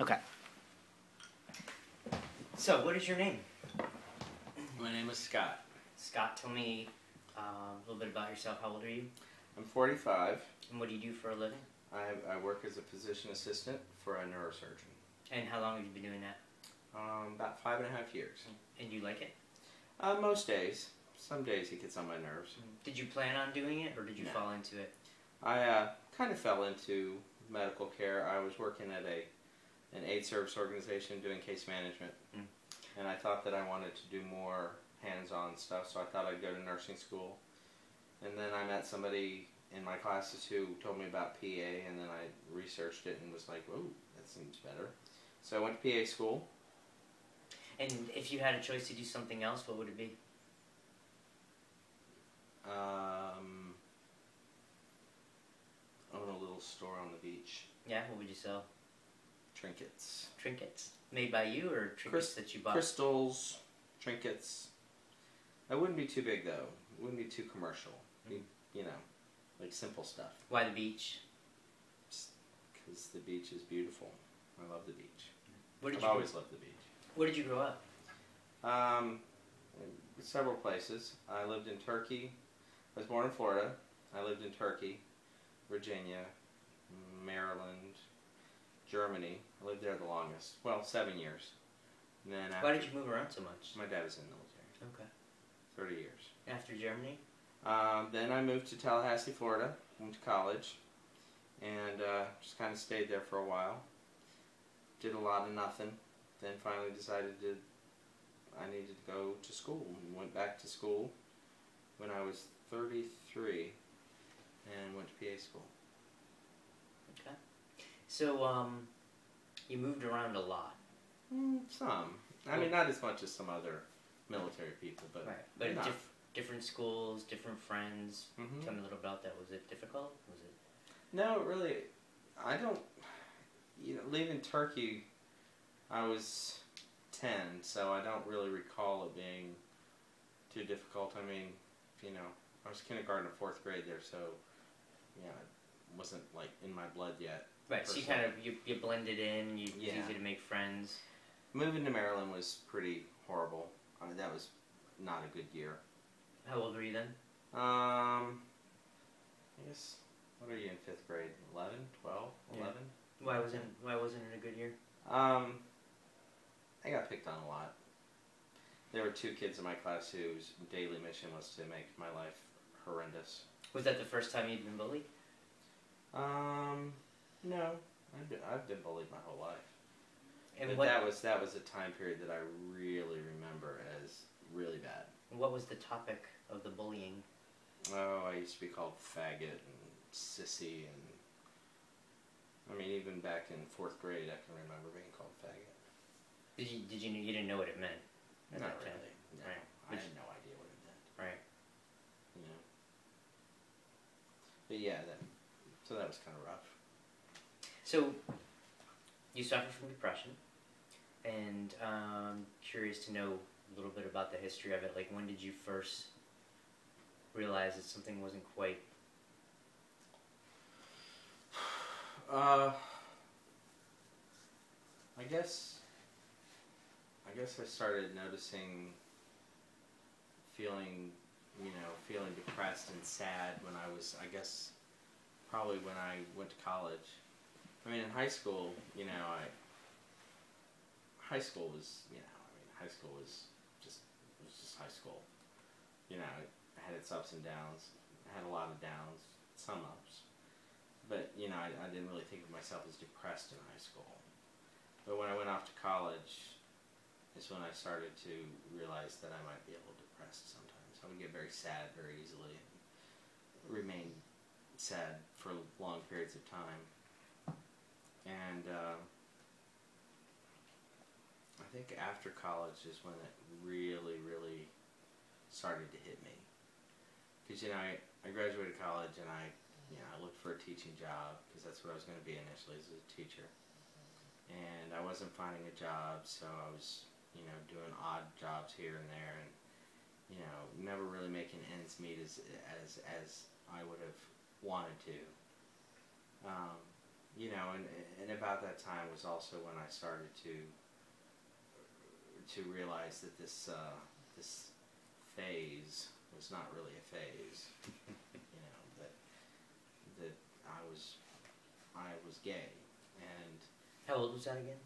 Okay. So, what is your name? My name is Scott. Scott, tell me a little bit about yourself. How old are you? I'm 45. And what do you do for a living? I work as a physician assistant for a neurosurgeon. And how long have you been doing that? About 5.5 years. And you like it? Most days. Some days it gets on my nerves. Did you plan on doing it, or did you No. fall into it? I kind of fell into medical care. I was working at an aid service organization doing case management. And I thought that I wanted to do more hands-on stuff, so I thought I'd go to nursing school. And then I met somebody in my classes who told me about PA, and then I researched it and was like, whoa, that seems better. So I went to PA school. And if you had a choice to do something else, what would it be? Own a little store on the beach. Yeah, what would you sell? Trinkets. Trinkets? Made by you, or trinkets that you bought? Crystals, trinkets. I wouldn't be too big, though. It wouldn't be too commercial. You know, like simple stuff. Why the beach? Because the beach is beautiful. I love the beach. I've always loved the beach. Where did you grow up? Several places. I lived in Turkey. I was born in Florida. I lived in Turkey, Virginia, Maryland, Germany. I lived there the longest. Well, 7 years. And then Why did you move around so much? My dad was in the military. Okay. 30 years. After Germany? Then I moved to Tallahassee, Florida. Went to college. And just kind of stayed there for a while. Did a lot of nothing. Then finally decided I needed to go to school. Went back to school when I was 33 and went to PA school. Okay. So, you moved around a lot. Some. I mean, not as much as some other military people, but right. But enough. Different schools, different friends. Mm-hmm. Tell me a little about that. Was it difficult? Was it? No, really. I don't. Leaving Turkey, I was 10, so I don't really recall it being too difficult. I mean, I was kindergarten to 4th grade there, so it wasn't like in my blood yet. Right. So you kind of you blended in. It's easy to make friends. Moving to Maryland was pretty horrible. I mean, that was not a good year. How old were you then? I guess, what are you in 5th grade? 11, 12, 11? Why wasn't it a good year? I got picked on a lot. There were 2 kids in my class whose daily mission was to make my life horrendous. Was that the first time you'd been bullied? No. I've been bullied my whole life. And but that was a time period that I really remember as really bad. What was the topic of the bullying? Oh, I used to be called faggot and sissy, and I mean, even back in 4th grade, I can remember being called faggot. You didn't know what it meant? Not really. No. Right. I had no idea what it meant. Right. But yeah, so that was kind of rough. So, you suffer from depression, and curious to know a little bit about the history of it. Like, when did you first realize that something wasn't quite? I guess I started noticing, feeling depressed and sad when I was, probably when I went to college. I mean, in high school, high school was just high school. It had its ups and downs. It had a lot of downs, some ups. But, I didn't really think of myself as depressed in high school. But when I went off to college, is when I started to realize that I might be a little depressed sometimes. I would get very sad very easily and remain sad for long periods of time. And I think after college is when it really, really started to hit me. Because, I graduated college and I looked for a teaching job because that's what I was going to be initially, as a teacher. And I wasn't finding a job, so I was, doing odd jobs here and there, and, never really making ends meet as I would have wanted to. you know, and about that time was also when I started to realize that this phase was not really a phase. You know, that I was gay, and How old was that again?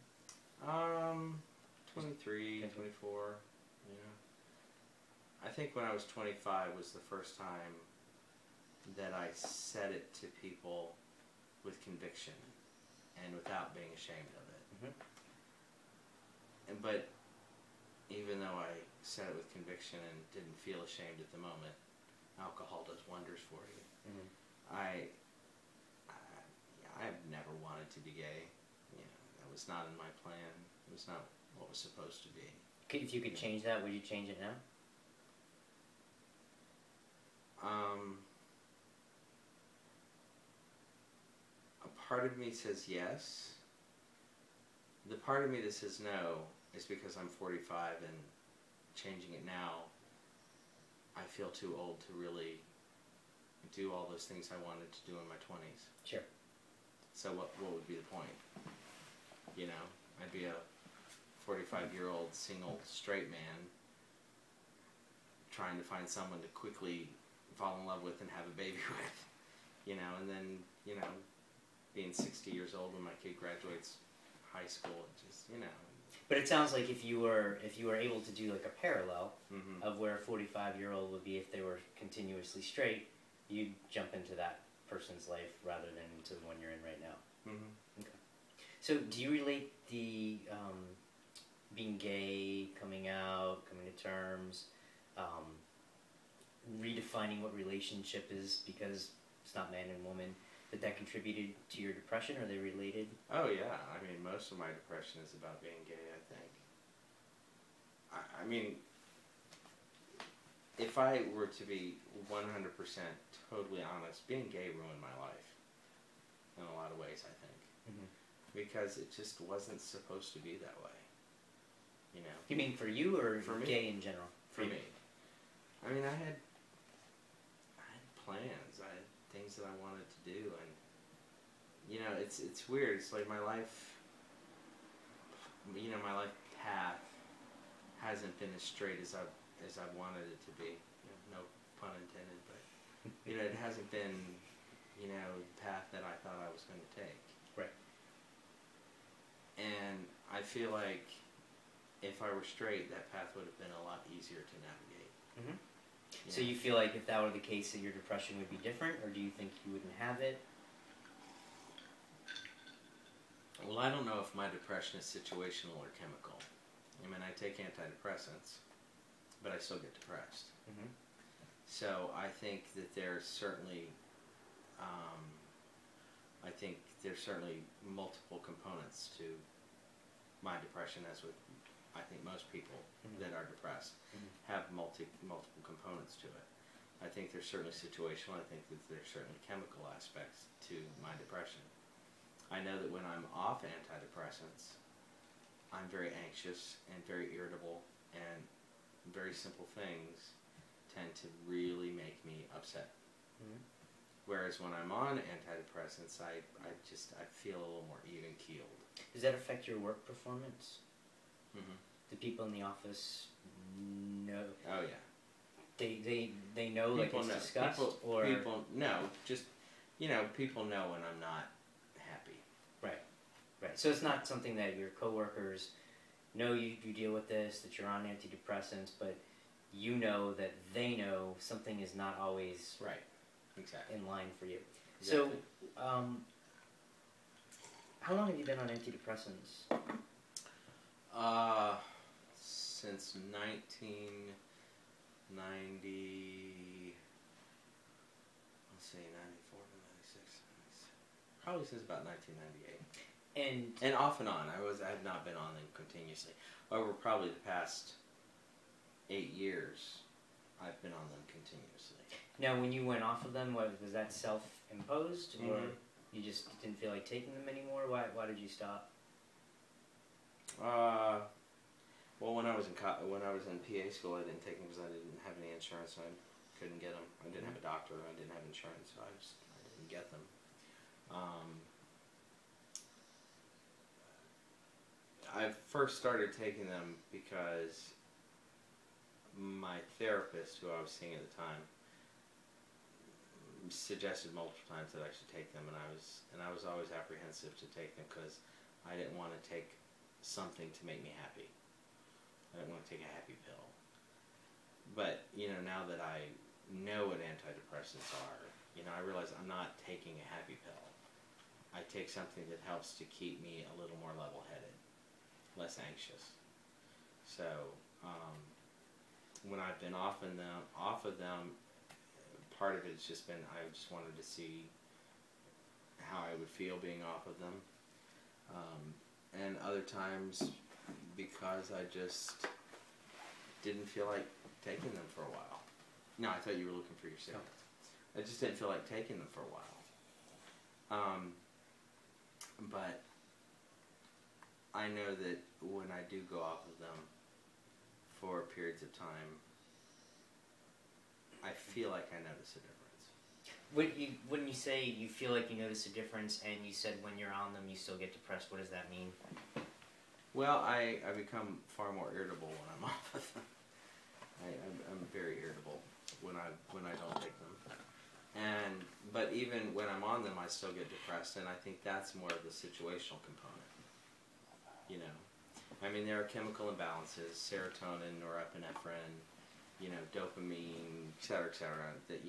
23, 24. Yeah. I think when I was 25 was the first time that I said it to people with conviction and without being ashamed of it. But even though I said it with conviction and didn't feel ashamed at the moment, alcohol does wonders for you. I've never wanted to be gay. You know, that was not in my plan. It was not what was supposed to be. If you could change that, would you change it now? A part of me says yes. The part of me that says no is because I'm 45 and changing it now, I feel too old to really do all those things I wanted to do in my 20s. Sure. So what would be the point? You know, I'd be a 45-year-old single straight man trying to find someone to quickly fall in love with and have a baby with. You know, and then, you know, being 60 years old when my kid graduates high school, it just, you know. But it sounds like if you were able to do like a parallel of where a 45-year-old would be if they were continuously straight, you'd jump into that person's life rather than into the one you're in right now. Okay. So do you relate the being gay, coming out, coming to terms, redefining what relationship is because it's not man and woman, that contributed to your depression? Are they related? Oh yeah, I mean most of my depression is about being gay, I think. I mean, if I were to be 100% totally honest, being gay ruined my life in a lot of ways, I think. Because it just wasn't supposed to be that way. You know. You mean for you or for me? Gay in general? For me. I mean, I had plans. I had things that I wanted to do, and you know, it's weird. It's like my life. You know, my life path hasn't been as straight as I wanted it to be. You know, no pun intended, but you know, it hasn't been, you know, the path that I thought I was going to take. Right. And I feel like if I were straight, that path would have been a lot easier to navigate. So you feel like if that were the case, that your depression would be different, or do you think you wouldn't have it? Well, I don't know if my depression is situational or chemical. I mean, I take antidepressants, but I still get depressed. So I think that there's certainly, multiple components to my depression, as with I think most people that are depressed have multiple components to it. I think there's certainly situational. I think that there's certainly chemical aspects to my depression. I know that when I'm off antidepressants, I'm very anxious and very irritable, and very simple things tend to really make me upset. Whereas when I'm on antidepressants, I feel a little more even keeled. Does that affect your work performance? Do people in the office know? Oh yeah. They know, like it's discussed, or people no, just people know when I'm not happy. Right. So it's not something that your coworkers know you deal with this, that you're on antidepressants, but you know that they know something is not always right. Exactly. in line for you. Exactly. So, how long have you been on antidepressants? Since 1990. Let's see, 94 to 96. Probably since about 1998. And off and on. I have not been on them continuously. Over probably the past 8 years, I've been on them continuously. Now, when you went off of them, was that self-imposed, or you just didn't feel like taking them anymore? Why did you stop? Well, when I was in PA school, I didn't take them because I didn't have any insurance, so I couldn't get them. I didn't have a doctor, I didn't have insurance, so I didn't get them. I first started taking them because my therapist, who I was seeing at the time, suggested multiple times that I should take them, and I was always apprehensive to take them because I didn't want to take something to make me happy. I didn't want to take a happy pill. But now that I know what antidepressants are, I realize I'm not taking a happy pill. I take something that helps to keep me a little more level-headed, less anxious. So when I've been off of them, part of it's just been I just wanted to see how I would feel being off of them, and other times because I just didn't feel like taking them for a while. No, I thought you were looking for your cigarettes. I just didn't feel like taking them for a while. But I know that when I do go off of them for periods of time, I feel like I notice a difference. When you say you feel like you notice a difference, and you said when you're on them you still get depressed, what does that mean? Well, I become far more irritable when I'm off of them. I'm very irritable when I don't take them. But even when I'm on them, I still get depressed, and I think that's more of the situational component. I mean, there are chemical imbalances, serotonin, norepinephrine, dopamine, et cetera, that,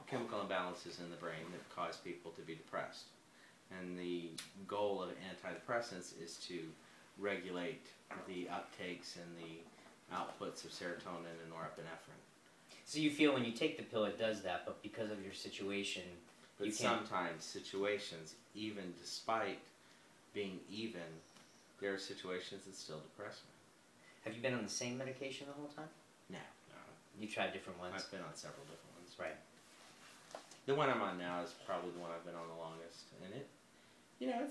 chemical imbalances in the brain that cause people to be depressed. And the goal of antidepressants is to regulate the uptakes and the outputs of serotonin and norepinephrine. So you feel when you take the pill it does that, but because of your situation, but you can't... sometimes situations, even despite being even, there are situations that still depress me. Have you been on the same medication the whole time? No. You tried different ones? I've been on several different ones. Right. The one I'm on now is probably the one I've been on the longest, and it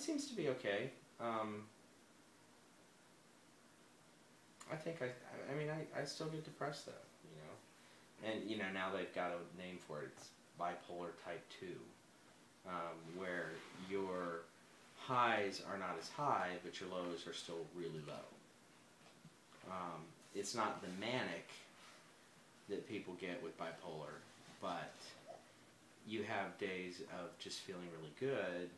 seems to be okay. I think I still get depressed though, and now they've got a name for it. It's bipolar type 2, where your highs are not as high, but your lows are still really low. It's not the manic that people get with bipolar, but you have days of just feeling really good,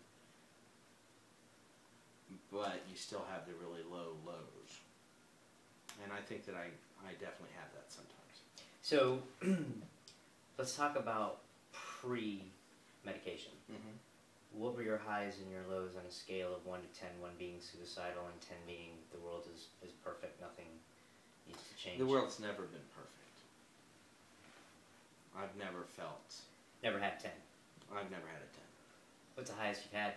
but you still have the really low lows. And I think that I definitely have that sometimes. So, let's talk about pre-medication. Mm-hmm. What were your highs and your lows on a scale of 1 to 10, 1 being suicidal and 10 being the world is perfect, nothing needs to change? The world's never been perfect. I've never felt... Never had 10? I've never had a 10. What's the highest you've had?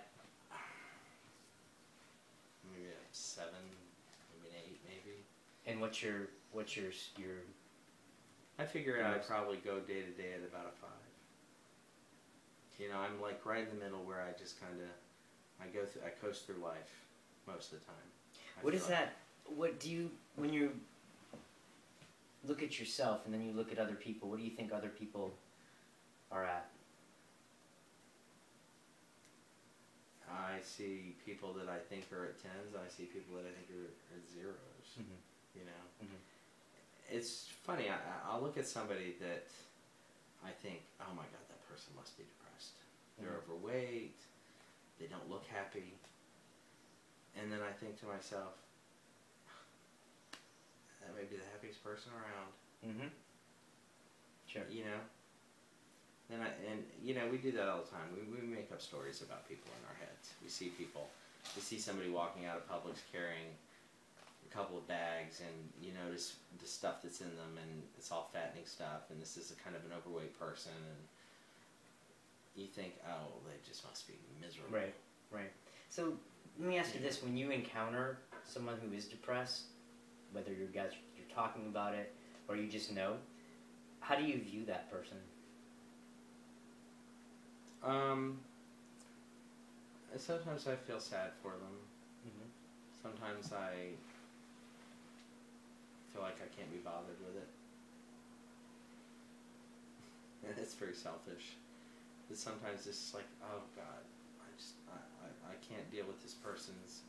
Maybe a 7, maybe an 8, maybe. And what's your I figure I probably go day to day at about a 5. I'm like right in the middle where I just kind of, I coast through life most of the time. What is that, what do you, when you look at yourself and then you look at other people, what do you think other people are at? I see people that I think are at 10s, I see people that I think are at 0s, Mm-hmm. It's funny, I'll look at somebody that I think, oh my God, that person must be depressed. They're overweight, they don't look happy, and then I think to myself, that may be the happiest person around. Mm-hmm. Sure. And we do that all the time. We make up stories about people in our heads. We see somebody walking out of Publix carrying a couple of bags, and you notice the stuff that's in them, and it's all fattening stuff, and this is a kind of an overweight person, and you think, oh, they just must be miserable. Right. So let me ask you this: when you encounter someone who is depressed, whether you're talking about it or you just know, how do you view that person? Sometimes I feel sad for them. Mm-hmm. Sometimes I feel like I can't be bothered with it. And it's very selfish. But sometimes it's just like, oh God, I can't deal with this person's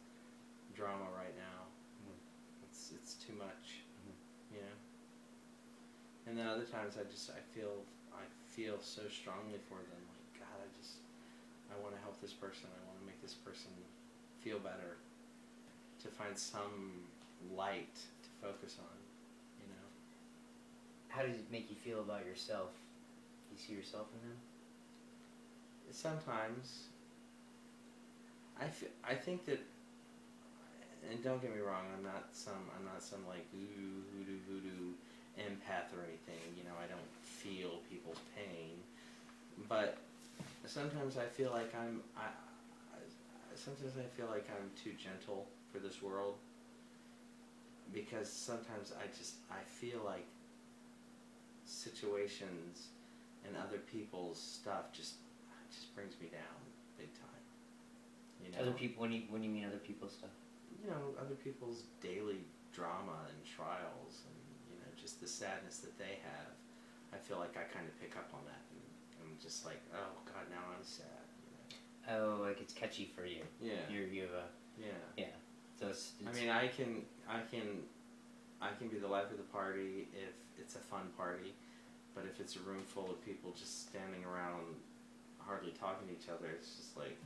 drama right now. it's too much, Mm-hmm. you know. And then other times I feel so strongly for them. Like, God, I want to help this person. I want to make this person feel better. To find some light to focus on, you know. How does it make you feel about yourself? Do you see yourself in them? Sometimes I think that, and don't get me wrong, I'm not some like voodoo empath or anything. You know, I don't feel people's pain, but sometimes I feel like sometimes I feel like I'm too gentle for this world, because sometimes I feel like situations and other people's stuff just brings me down big time. You know? Other people, when you mean other people's stuff? You know, other people's daily drama and trials, and you know, just the sadness that they have. I feel like I kind of pick up on that, and I'm just like, oh God, now I'm sad. You know? Oh, like it's catchy for you. Yeah. You have a. Yeah. Yeah. So it's I mean, I can be the life of the party if it's a fun party, but if it's a room full of people just standing around, hardly talking to each other, it's just like,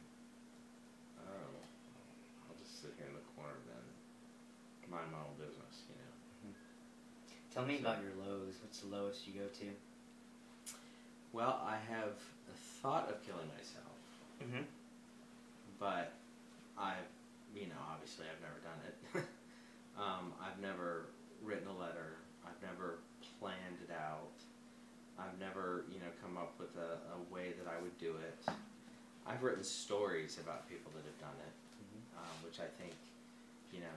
oh, I'll just sit here in the corner then, mind my own business, you know. Mm-hmm. Tell me about your lows. What's the lowest you go to? Well, I have thought of killing myself, Mm-hmm. but obviously I've never done it. I've never written a letter. I've never planned it out. I've never, come up with a way that I would do it. I've written stories about people that have done it, Mm-hmm. which I think,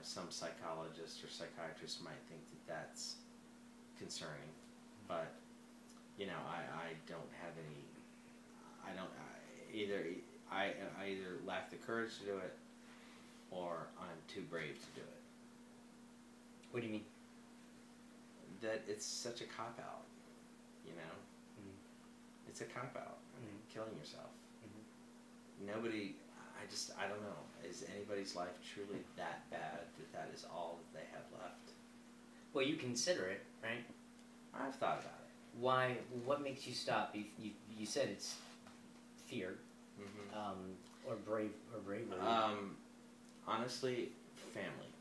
some psychologists or psychiatrists might think that that's concerning. But, I don't have any, I either lack the courage to do it, or I'm too brave to do it. What do you mean? That it's such a cop-out, Mm-hmm. It's a cop-out. Mm-hmm. Killing yourself. Mm-hmm. Nobody, I don't know. Is anybody's life truly that bad that is all that they have left? Well, you consider it, right? I've thought about it. Why? What makes you stop? You said it's fear, or bravery. Honestly, family.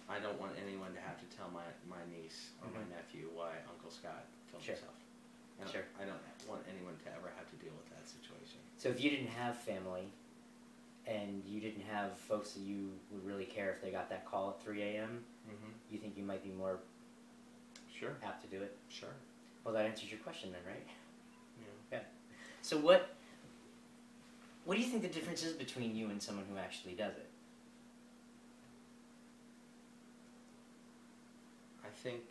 I don't want anyone to have to tell my niece or my nephew why Uncle Scott killed himself. I don't want anyone to ever have to deal with that situation. So if you didn't have family, and you didn't have folks that you would really care if they got that call at 3 a.m., you think you might be more apt to do it? Sure. Well, that answers your question then, right? Yeah. So what do you think the difference is between you and someone who actually does it? I think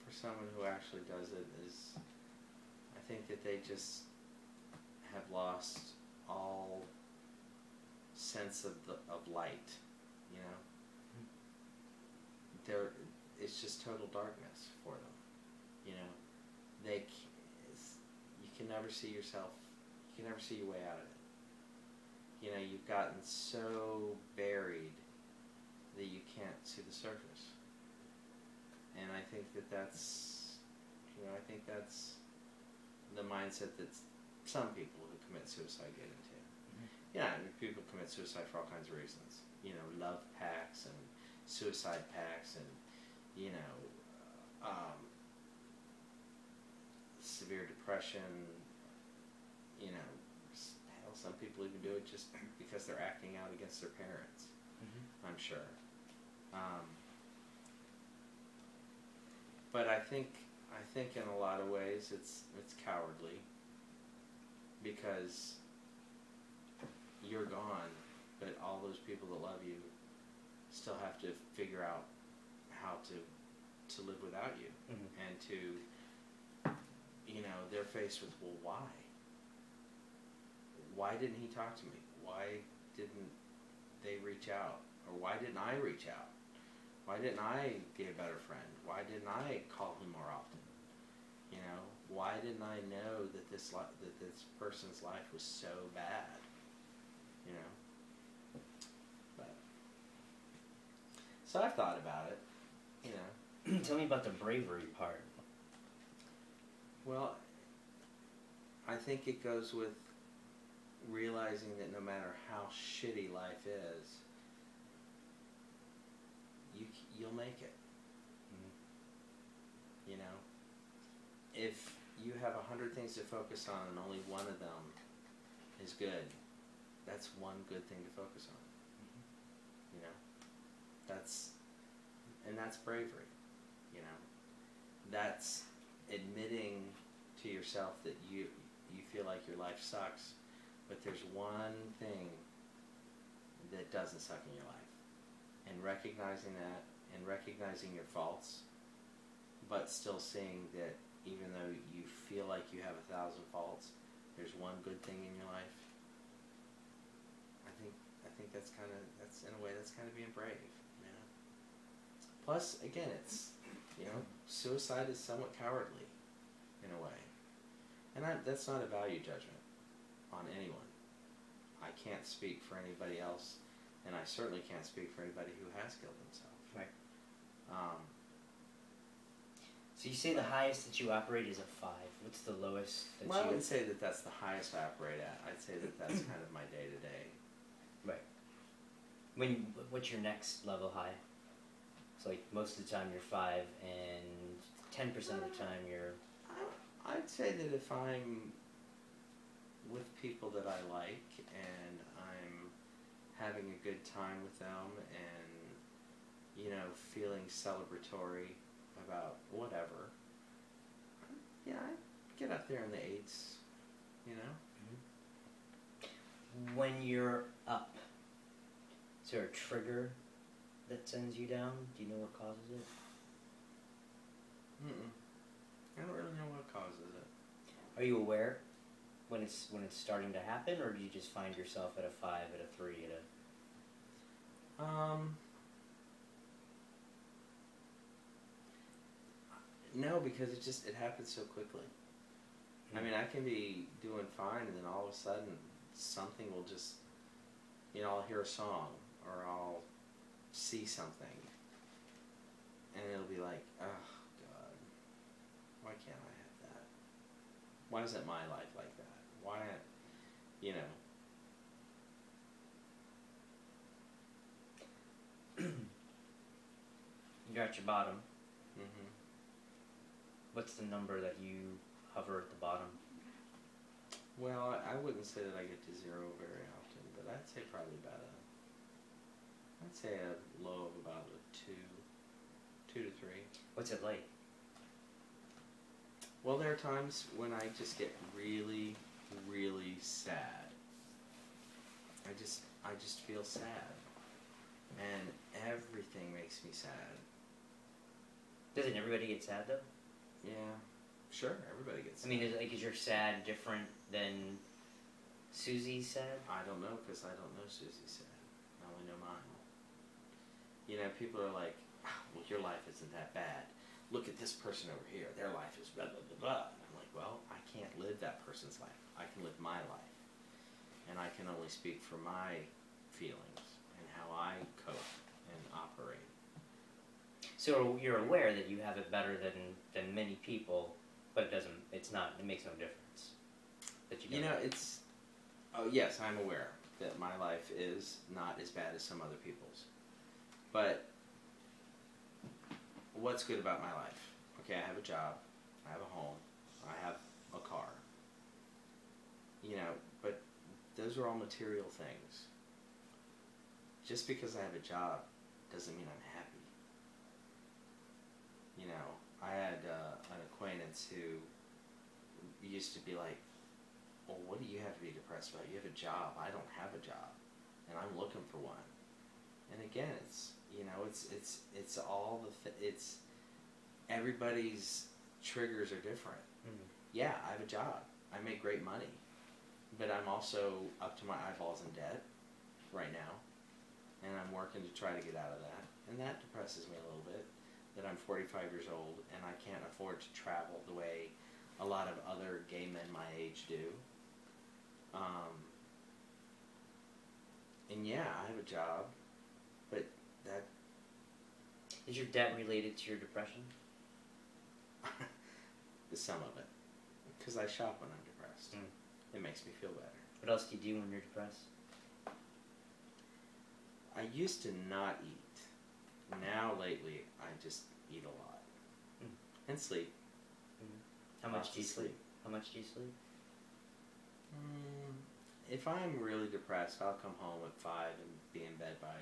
for someone who actually does it is, I think that they just have lost all sense of light, it's just total darkness for them, you can never see yourself, you can never see your way out of it. You've gotten so buried that you can't see the surface. And I think that's the mindset that some people who commit suicide get into. People commit suicide for all kinds of reasons. Love pacts and suicide pacts and, severe depression. Hell, some people even do it just because they're acting out against their parents. I'm sure. But I think in a lot of ways it's cowardly, because you're gone, but all those people that love you still have to figure out how to live without you, and to, they're faced with, well, why? Why didn't he talk to me? Why didn't they reach out? Or why didn't I reach out? Why didn't I be a better friend? Why didn't I call him more often? Why didn't I know that this person's life was so bad? But So I've thought about it, you know. Tell me about the bravery part. Well, I think it goes with realizing that no matter how shitty life is, you'll make it. You know, if you have 100 things to focus on and only one of them is good, that's one good thing to focus on. You know, that's bravery. You know, that's admitting to yourself that you feel like your life sucks, but there's one thing that doesn't suck in your life, and recognizing that, and recognizing your faults, but still seeing that even though you feel like you have 1,000 faults, there's one good thing in your life. I think that's in a way that's kind of being brave, you know. Plus, again, it's, you know, suicide is somewhat cowardly, in a way, and that's not a value judgment on anyone. I can't speak for anybody else, and I certainly can't speak for anybody who has killed themselves. Right. So you say the highest that you operate is a 5. What's the lowest that I wouldn't say that that's the highest I operate at. I'd say that that's kind of my day-to-day. Right. What's your next level high? So like most of the time you're 5, and 10% of the time you're... I'd say that if I'm with people that I like, and I'm having a good time with them, and, you know, feeling celebratory about whatever, yeah, I get up there in the 8s, you know. When you're up, is there a trigger that sends you down? Do you know what causes it? I don't really know what causes it. Are you aware when it's starting to happen, or do you just find yourself at a 5, at a 3, at a... No, because it happens so quickly. I mean, I can be doing fine, and then all of a sudden, something will just, you know, I'll hear a song, or I'll see something, and it'll be like, oh, God, why can't I have that? Why isn't my life like that? Why, you know. You're at your bottom. Mm-hmm. What's the number that you hover at the bottom? Well, I wouldn't say that I get to 0 very often, but I'd say probably about I'd say a low of about a 2 to 3. What's it like? Well, there are times when I just get really, really sad. I just feel sad, and everything makes me sad. Doesn't everybody get sad though? Yeah, sure, everybody gets sad. I mean, is your sad different than Susie's sad? I don't know, because I don't know Susie's sad. I only know mine. You know, people are like, oh, well, your life isn't that bad. Look at this person over here. Their life is blah, blah, blah, blah. And I'm like, well, I can't live that person's life. I can live my life. And I can only speak for my feelings and how I cope and operate. So you're aware that you have it better than many people, but it makes no difference. That you know, yes, I'm aware that my life is not as bad as some other people's. But what's good about my life? Okay, I have a job, I have a home, I have a car. You know, but those are all material things. Just because I have a job doesn't mean I'm happy. You know, I had an acquaintance who used to be like, well, what do you have to be depressed about? You have a job. I don't have a job, and I'm looking for one. And again, it's, you know, it's all it's everybody's triggers are different. Mm-hmm. Yeah, I have a job. I make great money, but I'm also up to my eyeballs in debt right now, and I'm working to try to get out of that, and that depresses me a little bit. That I'm 45 years old and I can't afford to travel the way a lot of other gay men my age do. And yeah, I have a job, but Is your debt related to your depression? Some of it. Because I shop when I'm depressed. It makes me feel better. What else do you do when you're depressed? I used to not eat. Now, lately, I just eat a lot. And sleep. How much do you sleep? How much do you sleep? If I'm really depressed, I'll come home at 5 and be in bed by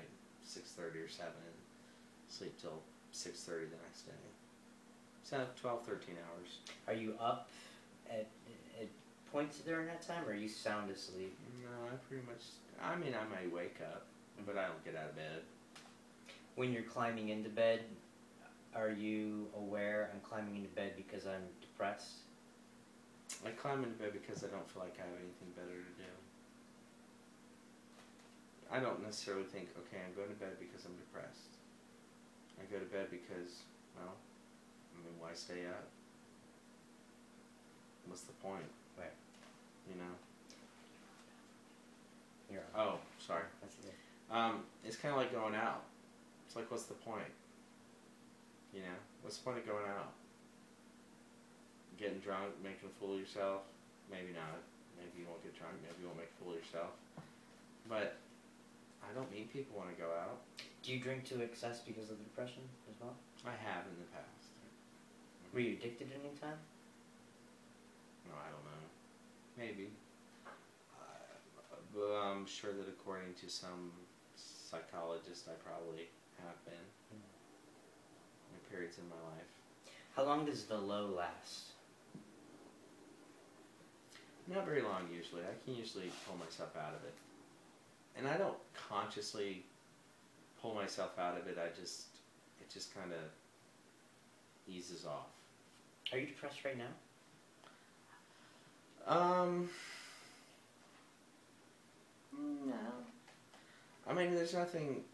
6:30 or 7 and sleep till 6:30 the next day. So 12, 13 hours. Are you up at points during that time, or are you sound asleep? No, I pretty much, I mean, I might wake up, but I don't get out of bed. When you're climbing into bed, are you aware I'm climbing into bed because I'm depressed? I climb into bed because I don't feel like I have anything better to do. I don't necessarily think, okay, I'm going to bed because I'm depressed. I go to bed because, well, I mean, why stay up? What's the point? Right. You know? You're on. Oh, sorry. That's it. It's kind of like going out. It's like, what's the point? You know? What's the point of going out? Getting drunk, making a fool of yourself? Maybe not. Maybe you won't get drunk. Maybe you won't make a fool of yourself. But I don't meet people when I go out. Do you drink to excess because of the depression as well? I have in the past. Were you addicted at any time? No, I don't know. Maybe. But I'm sure that according to some psychologist, I probably have been. In periods in my life. How long does the low last? Not very long, usually. I can usually pull myself out of it. And I don't consciously pull myself out of it. It just kind of eases off. Are you depressed right now? No. I mean, there's nothing.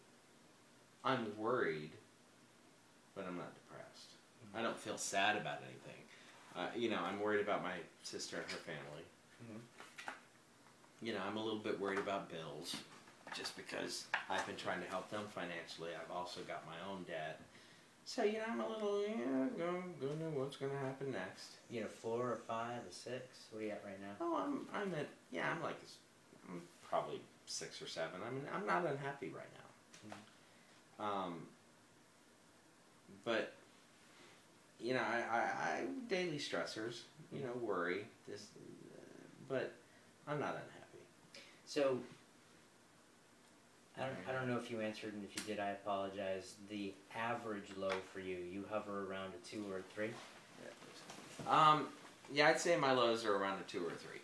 I'm worried, but I'm not depressed. I don't feel sad about anything. You know, I'm worried about my sister and her family. You know, I'm a little bit worried about bills, just because I've been trying to help them financially. I've also got my own debt. So, you know, I'm a little, don't know what's going to happen next. You know, 4 or 5 or 6? What are you at right now? Oh, I'm probably 6 or 7. I mean, I'm not unhappy right now. But, you know, I daily stressors, you know, worry, but I'm not unhappy. So, I don't know if you answered, and if you did, I apologize. The average low for you, you hover around a 2 or a 3? Yeah, I'd say my lows are around a 2 or a 3.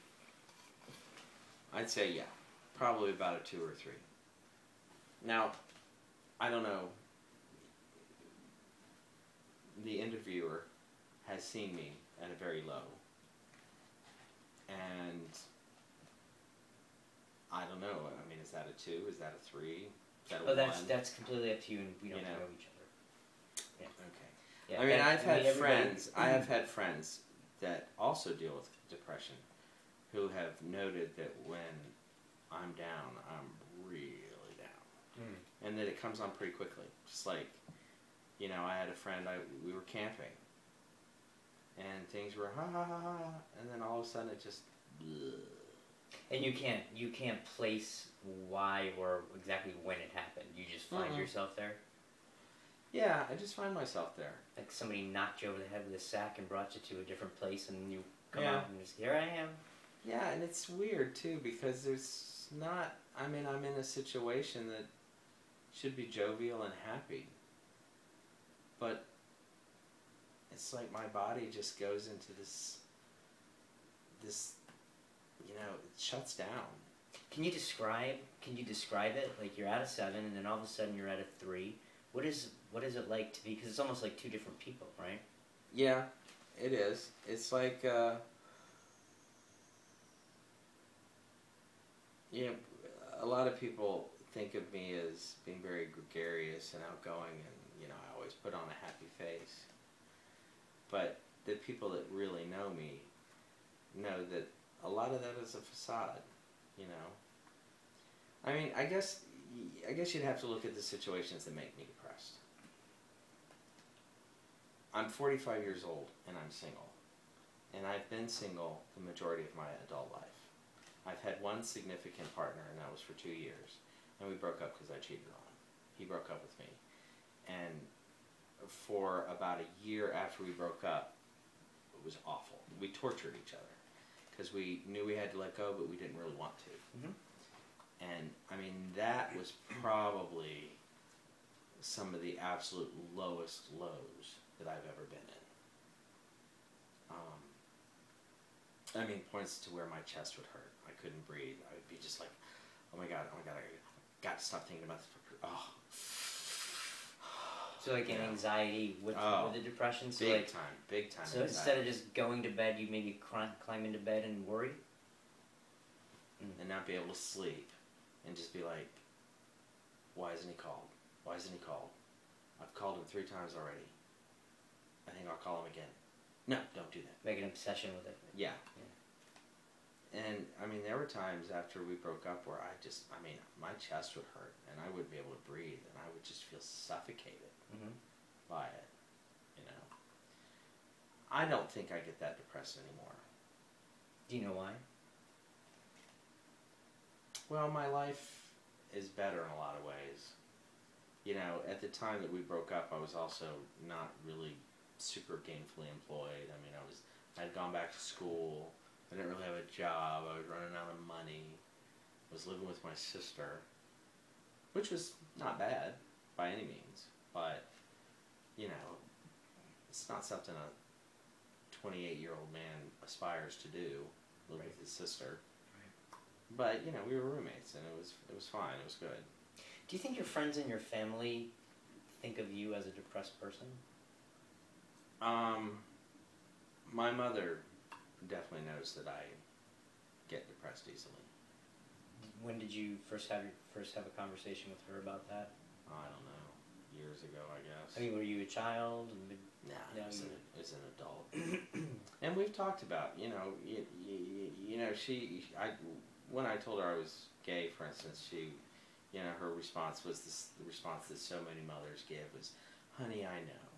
I'd say, yeah, probably about a 2 or a 3. Now, I don't know. The interviewer has seen me at a very low, and I don't know. I mean, is that a 2? Is that a 3? Is that a 1? That's completely up to you, and we don't know each other. Yeah. Okay. Yeah, I mean, I've had friends. I have had friends that also deal with depression, who have noted that when I'm down, I'm really down, and that it comes on pretty quickly. Just like, you know, I had a friend. We were camping, and things were ha ha ha ha, and then all of a sudden it just. Bleh. And you can't place why or exactly when it happened. You just find yourself there. Yeah, I just find myself there. Like somebody knocked you over the head with a sack and brought you to a different place, and you come out and just, here I am. Yeah, and it's weird too, because there's not. I mean, I'm in a situation that should be jovial and happy, but it's like my body just goes into this. You know, it shuts down. Can you describe it? Like you're at a 7, and then all of a sudden you're at a 3. What is it like to be? Because it's almost like 2 different people, right? Yeah, it is. It's like, you know, a lot of people think of me as being very gregarious and outgoing, and you know, I always put on a happy face. But the people that really know me know that a lot of that is a facade, you know. I mean, I guess you'd have to look at the situations that make me depressed. I'm 45 years old and I'm single. And I've been single the majority of my adult life. I've had one significant partner, and that was for 2 years. And we broke up because I cheated on him. He broke up with me. And for about a year after we broke up, it was awful. We tortured each other because we knew we had to let go, but we didn't really want to. Mm-hmm. And, I mean, that was probably some of the absolute lowest lows that I've ever been in. I mean, points to where my chest would hurt. I couldn't breathe. I would be just like, oh my god, I got to stop thinking about this. Oh. So like an anxiety with the depression? So big time So anxiety. instead of just going to bed, you maybe climb into bed and worry? And not be able to sleep. And just be like, why isn't he called? Why isn't he called? I've called him 3 times already. I think I'll call him again. No, don't do that. Make an obsession with it. Yeah. And, I mean, there were times after we broke up where my chest would hurt, and I wouldn't be able to breathe, and I would just feel suffocated by it, you know. I don't think I get that depressed anymore. Do you know why? Well, my life is better in a lot of ways. You know, at the time that we broke up, I was also not really super gainfully employed. I mean, I'd gone back to school. I didn't really have a job. I was running out of money. I was living with my sister, which was not bad by any means. But, you know, it's not something a 28-year-old man aspires to do, live with his sister. But, you know, we were roommates, and it was fine. It was good. Do you think your friends and your family think of you as a depressed person? My mother definitely knows that I get depressed easily. When did you first have a conversation with her about that? I don't know. Years ago, I guess. I mean, were you a child? Nah, as an adult. And we've talked about, you know, when I told her I was gay, for instance, you know, her response was the response that so many mothers give was, honey, I know.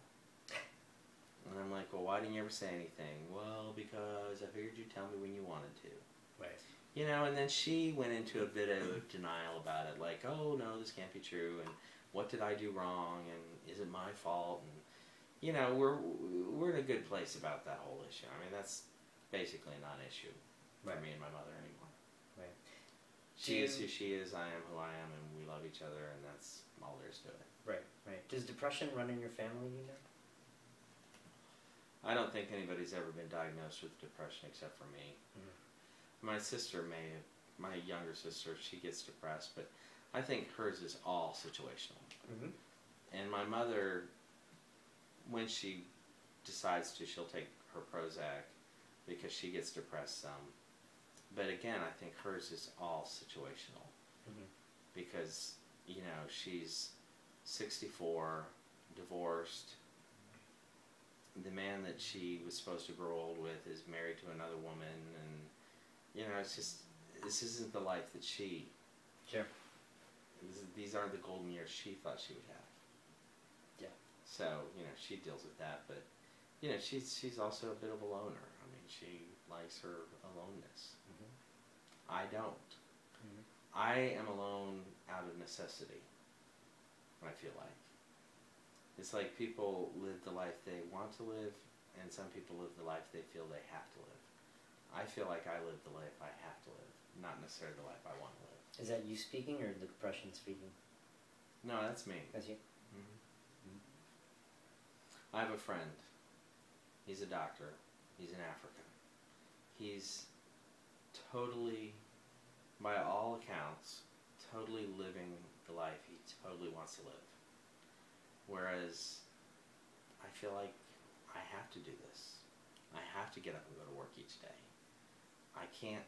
And I'm like, well, why didn't you ever say anything? Well, because I figured you'd tell me when you wanted to. Right. You know, and then she went into a bit of denial about it, like, oh, no, this can't be true, and what did I do wrong, and is it my fault? And, you know, we're in a good place about that whole issue. I mean, that's basically a non-issue for me and my mother anymore. Right. She is who she is, I am who I am, and we love each other, and that's all there is to it. Right, right. Does depression run in your family, you know? I don't think anybody's ever been diagnosed with depression except for me. My sister my younger sister, she gets depressed, but I think hers is all situational. And my mother, when she decides to, she'll take her Prozac because she gets depressed some. But again, I think hers is all situational. Because, you know, she's 64, divorced. The man that she was supposed to grow old with is married to another woman, and, you know, it's just, this isn't the life that she... Sure. These aren't the golden years she thought she would have. Yeah. So, you know, she deals with that, but, you know, she's also a bit of a loner. I mean, she likes her aloneness. I don't. I am alone out of necessity, I feel like. It's like people live the life they want to live, and some people live the life they feel they have to live. I feel like I live the life I have to live, not necessarily the life I want to live. Is that you speaking, or the depression speaking? No, that's me. That's you? I have a friend. He's a doctor. He's in Africa. He's totally, by all accounts, totally living the life he totally wants to live. Whereas, I feel like I have to do this. I have to get up and go to work each day. I can't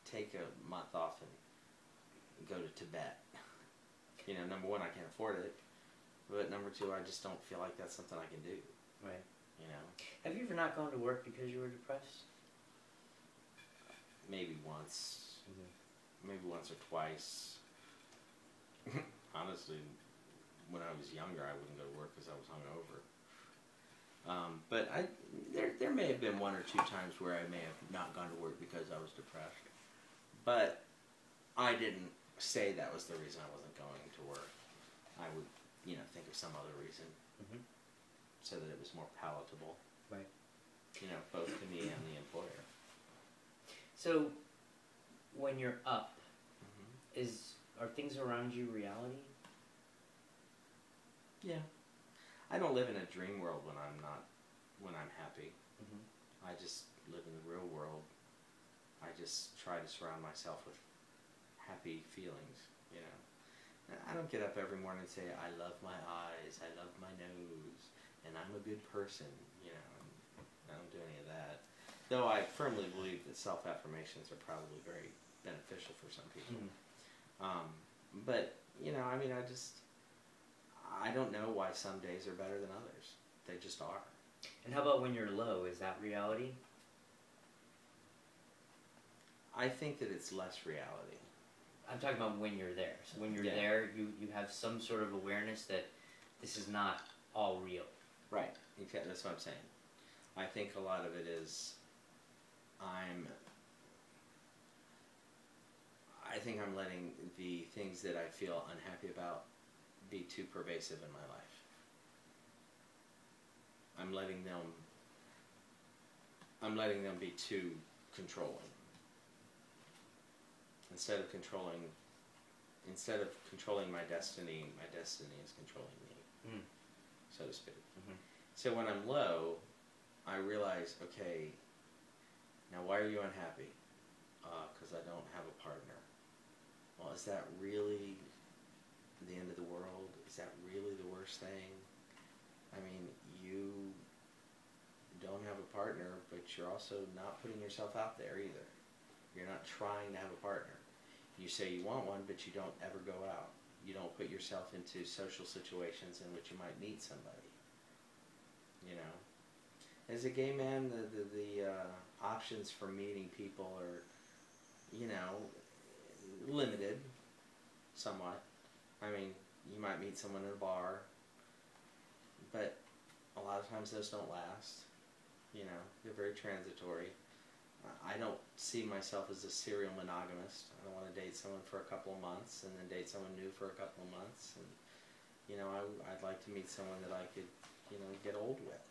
take a month off and go to Tibet. You know, number one, I can't afford it. But number two, I just don't feel like that's something I can do. Right. You know? Have you ever not gone to work because you were depressed? Maybe once. Maybe once or twice. Honestly, when I was younger, I wouldn't go to work because I was hungover. But there may have been one or two times where I may have not gone to work because I was depressed. But I didn't say that was the reason I wasn't going to work. I would, think of some other reason, so that it was more palatable. Right. Both to me and the employer. So, when you're up, are things around you reality? Yeah. I don't live in a dream world when I'm happy. I just live in the real world. I just try to surround myself with happy feelings, I don't get up every morning and say, I love my eyes, I love my nose, and I'm a good person, I don't do any of that. Though I firmly believe that self-affirmations are probably very beneficial for some people. But, I don't know why some days are better than others. They just are. And how about when you're low? Is that reality? I think that it's less reality. I'm talking about when you're there. So when you're there, you have some sort of awareness that this is not all real. Right. Okay, that's what I'm saying. I think a lot of it is I think I'm letting the things that I feel unhappy about be too pervasive in my life. I'm letting them be too controlling. Instead of controlling my destiny is controlling me, so to speak. So when I'm low, I realize, okay, now why are you unhappy? Because I don't have a partner. Well, is that really the end of the world? Is that really the worst thing? I mean, you don't have a partner, but you're also not putting yourself out there either. You're not trying to have a partner. You say you want one, but you don't ever go out. You don't put yourself into social situations in which you might meet somebody. As a gay man, the options for meeting people are, limited, somewhat. I mean, you might meet someone in a bar, but a lot of times those don't last. They're very transitory. I don't see myself as a serial monogamist. I don't want to date someone for a couple of months and then date someone new for a couple of months. And, I'd like to meet someone that I could, get old with.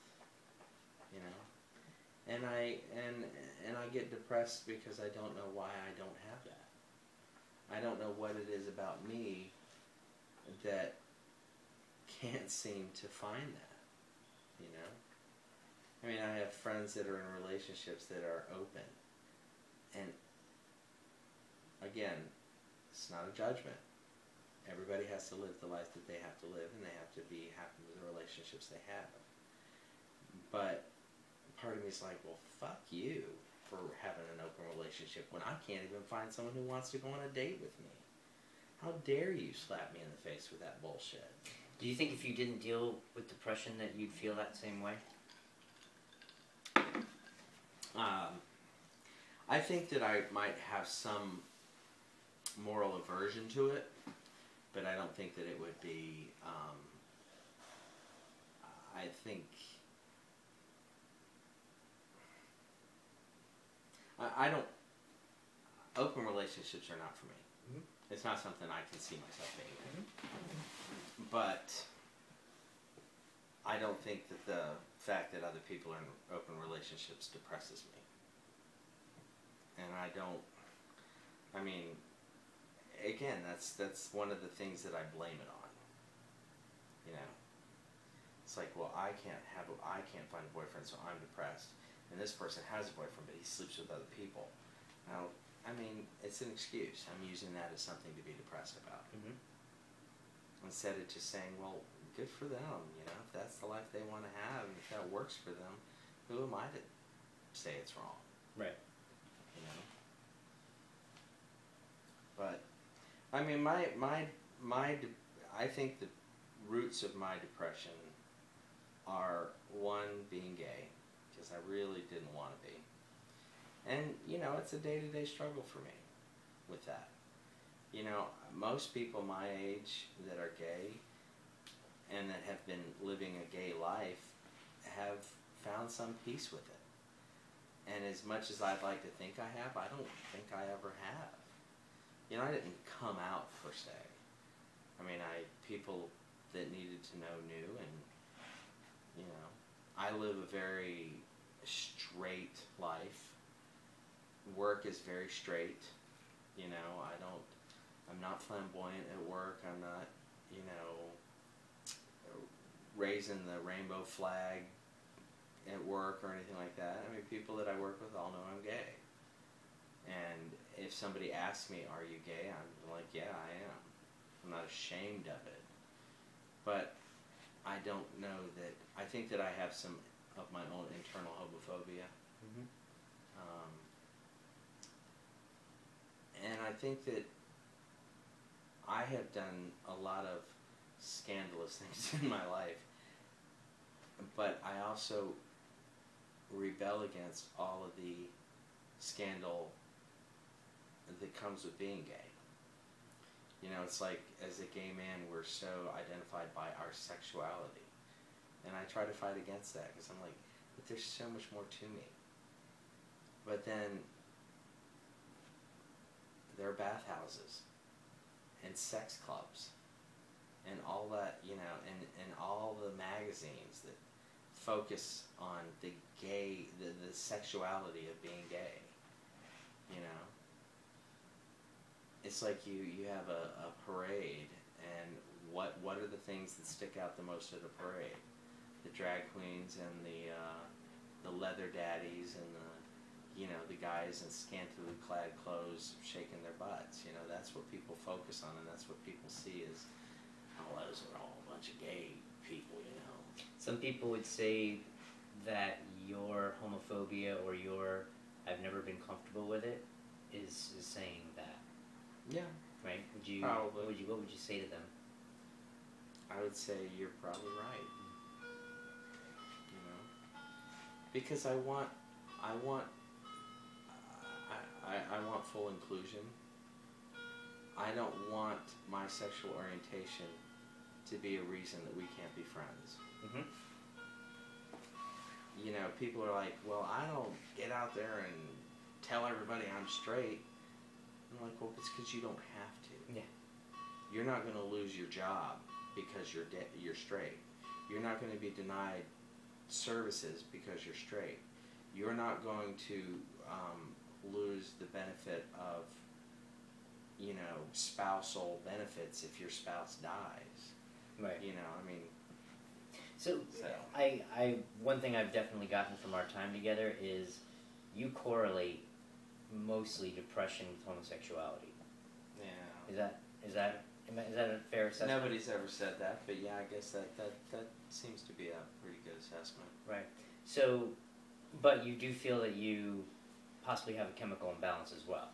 And I get depressed because I don't know why I don't have that. I don't know what it is about me that can't seem to find that. I mean, I have friends that are in relationships that are open. And again, it's not a judgment. Everybody has to live the life that they have to live, and they have to be happy with the relationships they have. But part of me is like, well, fuck you for having an open relationship when I can't even find someone who wants to go on a date with me. How dare you slap me in the face with that bullshit? Do you think if you didn't deal with depression that you'd feel that same way? I think that I might have some moral aversion to it, but I don't think that it would be, I think, I don't, open relationships are not for me. It's not something I can see myself being in. But I don't think that the fact that other people are in open relationships depresses me. And again, that's one of the things that I blame it on. It's like, well, I can't find a boyfriend, so I'm depressed. And this person has a boyfriend, but he sleeps with other people. Now, it's an excuse. I'm using that as something to be depressed about. Instead of just saying, well, good for them, if that's the life they want to have, and if that works for them, who am I to say it's wrong? Right. But, I think the roots of my depression are, one, being gay, because I really didn't want to be. And, it's a day-to-day struggle for me with that. Most people my age that are gay and that have been living a gay life have found some peace with it. And as much as I'd like to think I have, I don't think I ever have. You know, I didn't come out per se. I mean, people that needed to know knew, and, you know, I live a very straight life. Work is very straight. You know, I'm not flamboyant at work. I'm not, you know, raising the rainbow flag at work or anything like that. I mean, people that I work with all know I'm gay. And if somebody asks me, are you gay? I'm like, yeah, I am. I'm not ashamed of it. But I don't know that, I think that I have some of my own internal homophobia. Mm-hmm. And I think that I have done a lot of scandalous things in my life, but I also rebel against all of the scandal that comes with being gay. You know, it's like, as a gay man, we're so identified by our sexuality. And I try to fight against that, because I'm like, but there's so much more to me. But then, there are bathhouses, and sex clubs, and all that, you know, and all the magazines that focus on the gay, the sexuality of being gay, you know. It's like you have a parade, and what are the things that stick out the most at a parade? The drag queens and the leather daddies and the guys in scantily clad clothes shaking their butts. You know, that's what people focus on, and that's what people see as, oh, those are all a bunch of gay people, you know. Some people would say that your homophobia or your I've never been comfortable with it is saying that. Yeah. Right? Probably. What would you say to them? I would say you're probably right. You know, because I want full inclusion. I don't want my sexual orientation to be a reason that we can't be friends. Mm-hmm. You know, people are like, well, I don't get out there and tell everybody I'm straight. I'm like, well, it's because you don't have to. Yeah. You're not going to lose your job because you're straight. You're not going to be denied services because you're straight. You're not going to lose the benefit of, you know, spousal benefits if your spouse dies. Right. You know, I mean. So I one thing I've definitely gotten from our time together is you correlate mostly depression with homosexuality. Yeah. Is that a fair assessment? Nobody's ever said that, but yeah, I guess that seems to be a pretty good assessment. Right. So, but you do feel that you possibly have a chemical imbalance as well.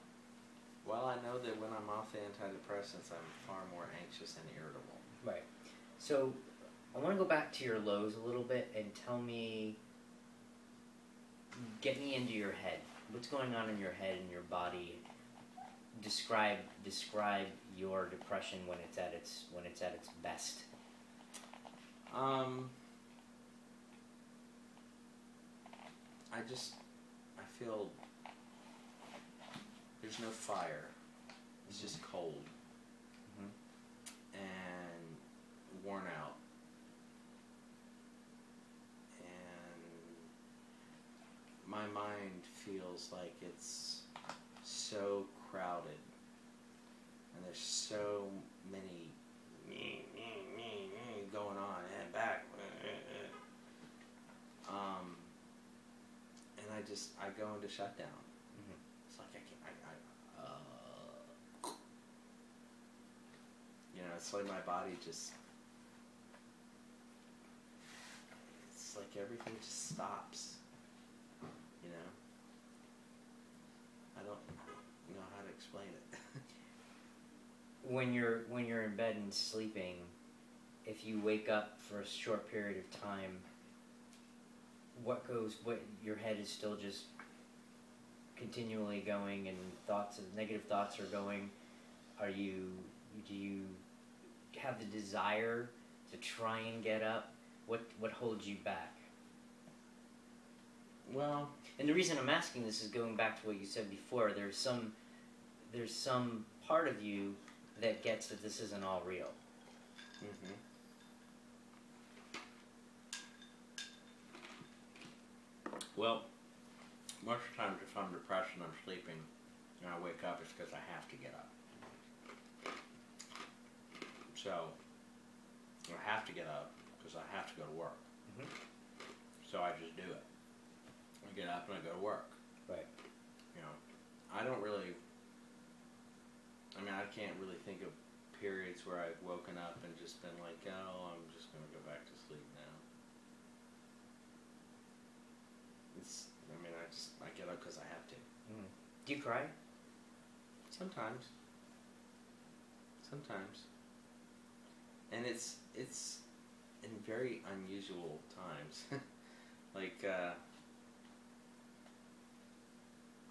Well, I know that when I'm off the antidepressants, I'm far more anxious and irritable. Right. So, I want to go back to your lows a little bit and get me into your head. What's going on in your head and your body? Describe your depression when it's at its best. I feel there's no fire. It's just cold. Mm-hmm. And worn out. And my mind feels like it's so crowded. And there's so many going on and back. And I go into shutdown. Mm-hmm. It's like you know, it's like my body just, it's like everything just stops. You know? I don't know how to explain it. When you're in bed and sleeping, if you wake up for a short period of time, what your head is still just continually going, and negative thoughts are going. Do you have the desire to try and get up? What holds you back? Well, And the reason I'm asking this is going back to what you said before. There's some part of you that gets that this isn't all real. mm-hmm. Well, most of the times if I'm depressed and I'm sleeping and I wake up, it's because I have to get up. So, I have to get up because I have to go to work. Mm-hmm. So I just do it. I get up and I go to work. Right. You know, I don't really, I mean, I can't really think of periods where I've woken up and just been like, oh, I'm just going to go back to sleep now. I get up because I have to. Mm. Do you cry? Sometimes. And it's in very unusual times. Like,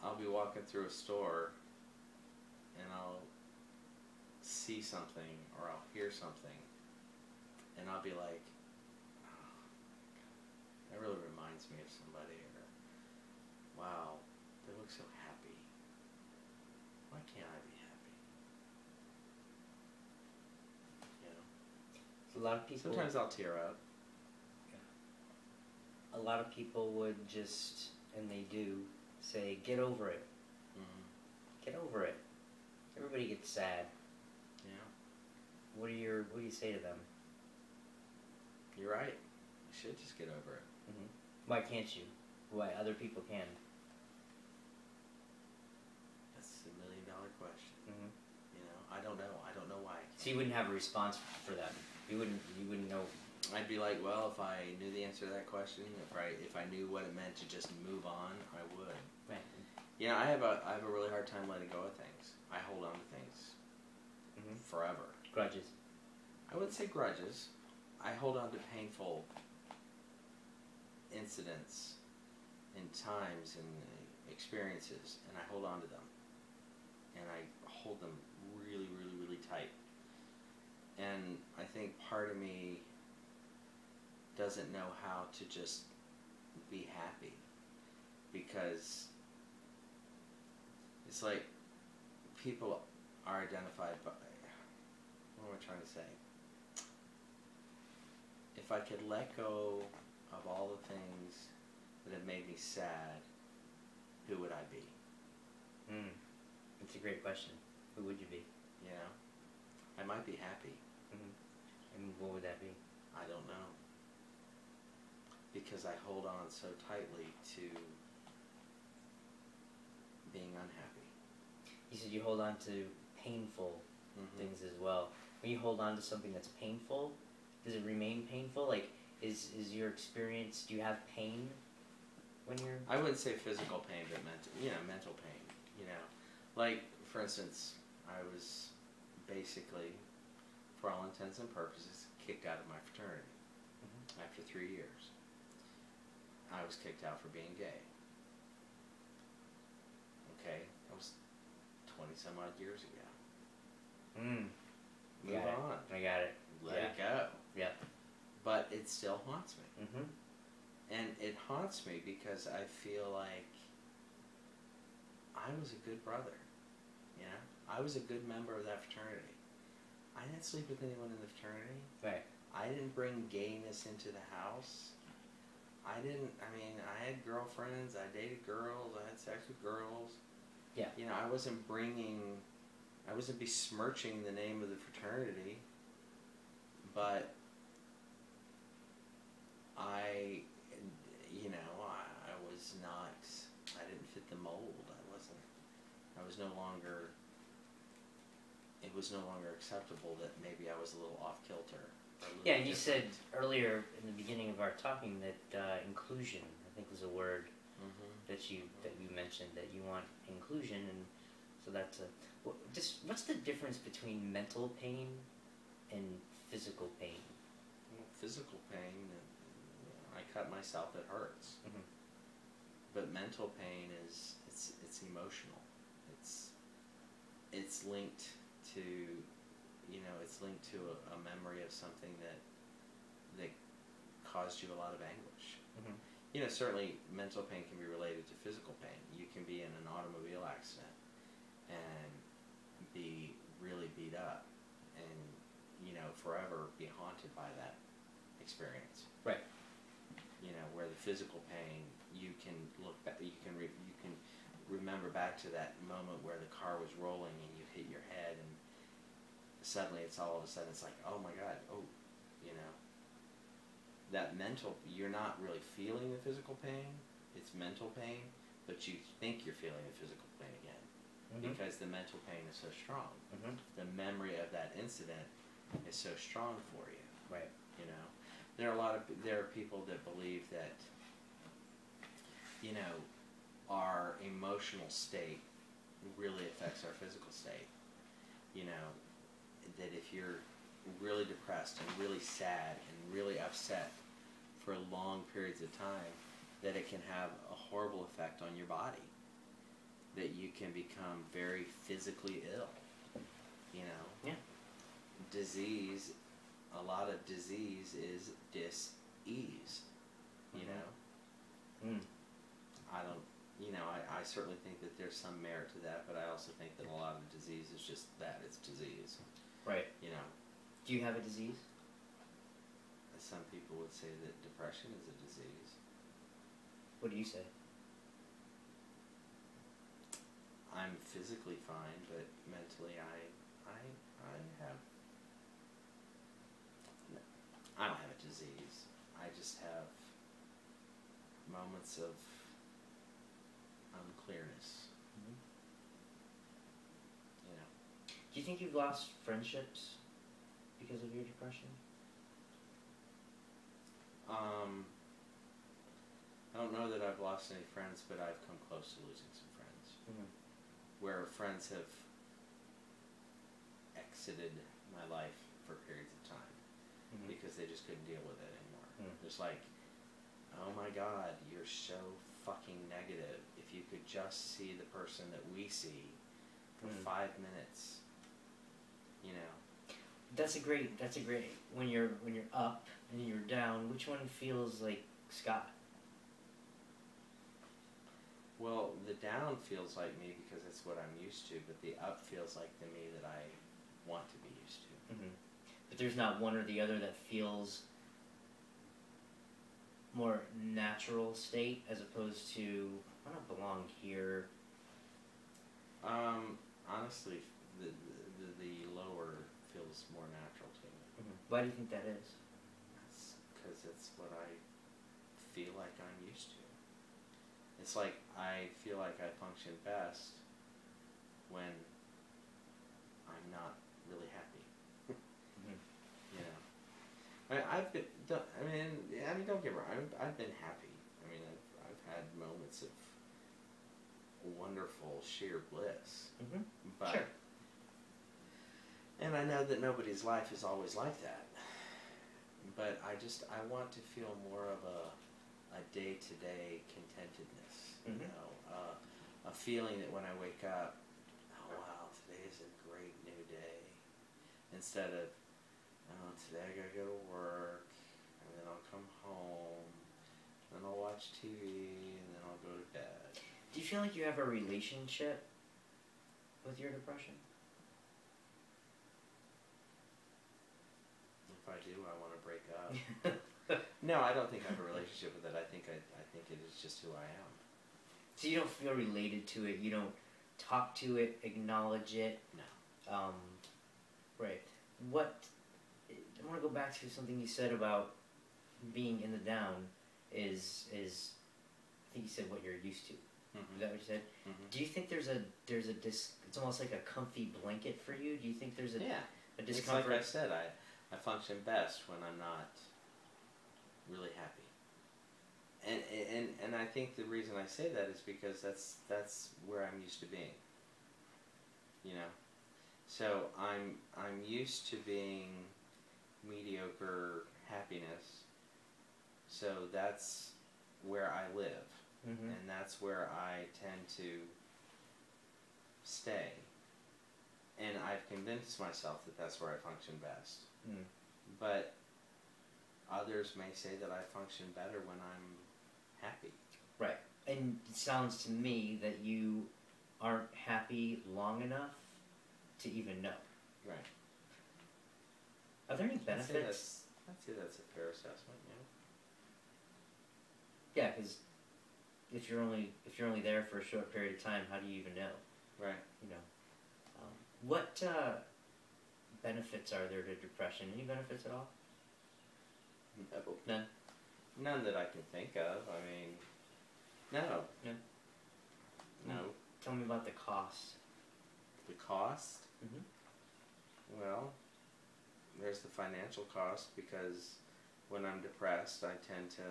I'll be walking through a store and I'll see something or I'll hear something and I'll be like, oh, that really reminds me of somebody, or wow, they look so happy. Why can't I be happy? You know? A lot of people. Sometimes I'll tear up. A lot of people would just, and they do, say, "Get over it. Mm-hmm. Get over it." Everybody gets sad. Yeah. What do you say to them? You're right. You should just get over it. Mm-hmm. Why can't you? Why other people can? That's $1 million question. Mm-hmm. You know, I don't know. I don't know why. So you wouldn't have a response for them. You wouldn't know. I'd be like, well, if I knew the answer to that question, if I knew what it meant to just move on, I would. Right. You know, I have a really hard time letting go of things. I hold on to things Mm-hmm. forever. Grudges. I wouldn't say grudges. I hold on to painful incidents and times and experiences, and I hold on to them. And I hold them really, really, really tight. And I think part of me doesn't know how to just be happy, because it's like people are identified by, what am I trying to say? If I could let go of all the things that have made me sad, who would I be? That's a great question. Who would you be? You know? I might be happy. Mm-hmm. And what would that be? I don't know. Because I hold on so tightly to being unhappy. You said you hold on to painful Mm-hmm. things as well. When you hold on to something that's painful, does it remain painful? Like, is your experience, do you have pain when you're... I wouldn't say physical pain, but mental pain. You know, like, for instance, I was basically, for all intents and purposes, kicked out of my fraternity after 3 years. I was kicked out for being gay. Okay, that was 20 some odd years ago. Move on. I got it. Let it go. Yeah. But it still haunts me. Mm-hmm. And it haunts me because I feel like I was a good brother. You know? I was a good member of that fraternity. I didn't sleep with anyone in the fraternity. Right. I didn't bring gayness into the house. I had girlfriends, I dated girls, I had sex with girls. Yeah. You know, I wasn't besmirching the name of the fraternity, but I didn't fit the mold. It was no longer acceptable that maybe I was a little off kilter. Yeah, and you said earlier in the beginning of our talking that inclusion, I think, was a word that you mentioned, that you want inclusion, and so that's what's the difference between mental pain and physical pain? Well, physical pain, I cut myself, it hurts. Mm-hmm. But mental pain it's emotional. It's linked to a memory of something that caused you a lot of anguish. Mm-hmm. you know, certainly mental pain can be related to physical pain. You can be in an automobile accident and be really beat up and, you know, forever be haunted by that experience. Right. You know, where the physical pain, you can look back, you can remember back to that moment where the car was rolling and you hit your head, and suddenly it's all of a sudden it's like, oh my God, oh, you know. That mental, you're not really feeling the physical pain, it's mental pain, but you think you're feeling the physical pain again. Because the mental pain is so strong. The memory of that incident is so strong for you. Right. You know, there are people that believe that, you know, our emotional state really affects our physical state. You know, that if you're really depressed and really sad and really upset for long periods of time, that it can have a horrible effect on your body. That you can become very physically ill, you know. Yeah. Disease, a lot of disease is dis-ease, you know. I don't, you know, I certainly think that there's some merit to that, but I also think that a lot of disease is just that, it's disease. Right. You know. Do you have a disease? Some people would say that depression is a disease. What do you say? I'm physically fine, but mentally I don't have a disease. I just have moments of unclearness. You know. Do you think you've lost friendships because of your depression? I don't know that I've lost any friends, but I've come close to losing some friends. Where friends have exited my life for periods of time because they just couldn't deal with it anymore. Just like, oh my God, you're so fucking negative. If you could just see the person that we see for 5 minutes, you know. That's a great. When you're up and you're down, which one feels like Scott? Well, the down feels like me because it's what I'm used to, but the up feels like the me that I want to be used to. But there's not one or the other that feels more natural state as opposed to, I don't belong here. Honestly, the lower feels more natural to me. Why do you think that is? That's because it's what I feel like I'm used to. It's like I feel like I function best when I'm not really happy. You know, I've been. Don't get me wrong. I've been happy. I mean, I've had moments of wonderful sheer bliss. But sure. And I know that nobody's life is always like that. But I want to feel more of a day-to-day contentedness, you know, a feeling that when I wake up, oh wow, today is a great new day, instead of, oh, today I gotta go to work, and then I'll come home, then I'll watch TV, and then I'll go to bed. Do you feel like you have a relationship with your depression? If I do, I want to break up. No, I don't think I have a relationship with it. I think it is just who I am. So you don't feel related to it. You don't talk to it, acknowledge it. No. Right. I want to go back to something you said about being in the down. Is I think you said what you're used to. Is that what you said? Do you think there's a it's almost like a comfy blanket for you? Do you think there's a discomfort? It's like I said, I function best when I'm not really happy. And I think the reason I say that is because that's where I'm used to being. You know, so I'm used to being mediocre happiness. So that's where I live, and that's where I tend to stay. And I've convinced myself that that's where I function best. But others may say that I function better when I'm happy. Right. And it sounds to me that you aren't happy long enough to even know. Right. Are there any benefits? I'd say that's a fair assessment. Yeah, because if you're only there for a short period of time, how do you even know? Right. You know, what benefits are there to depression? Any benefits at all? No. None. None that I can think of. I mean, no. No. No. Tell me about the cost. The cost? Mm-hmm. Well, there's the financial cost, because when I'm depressed, I tend to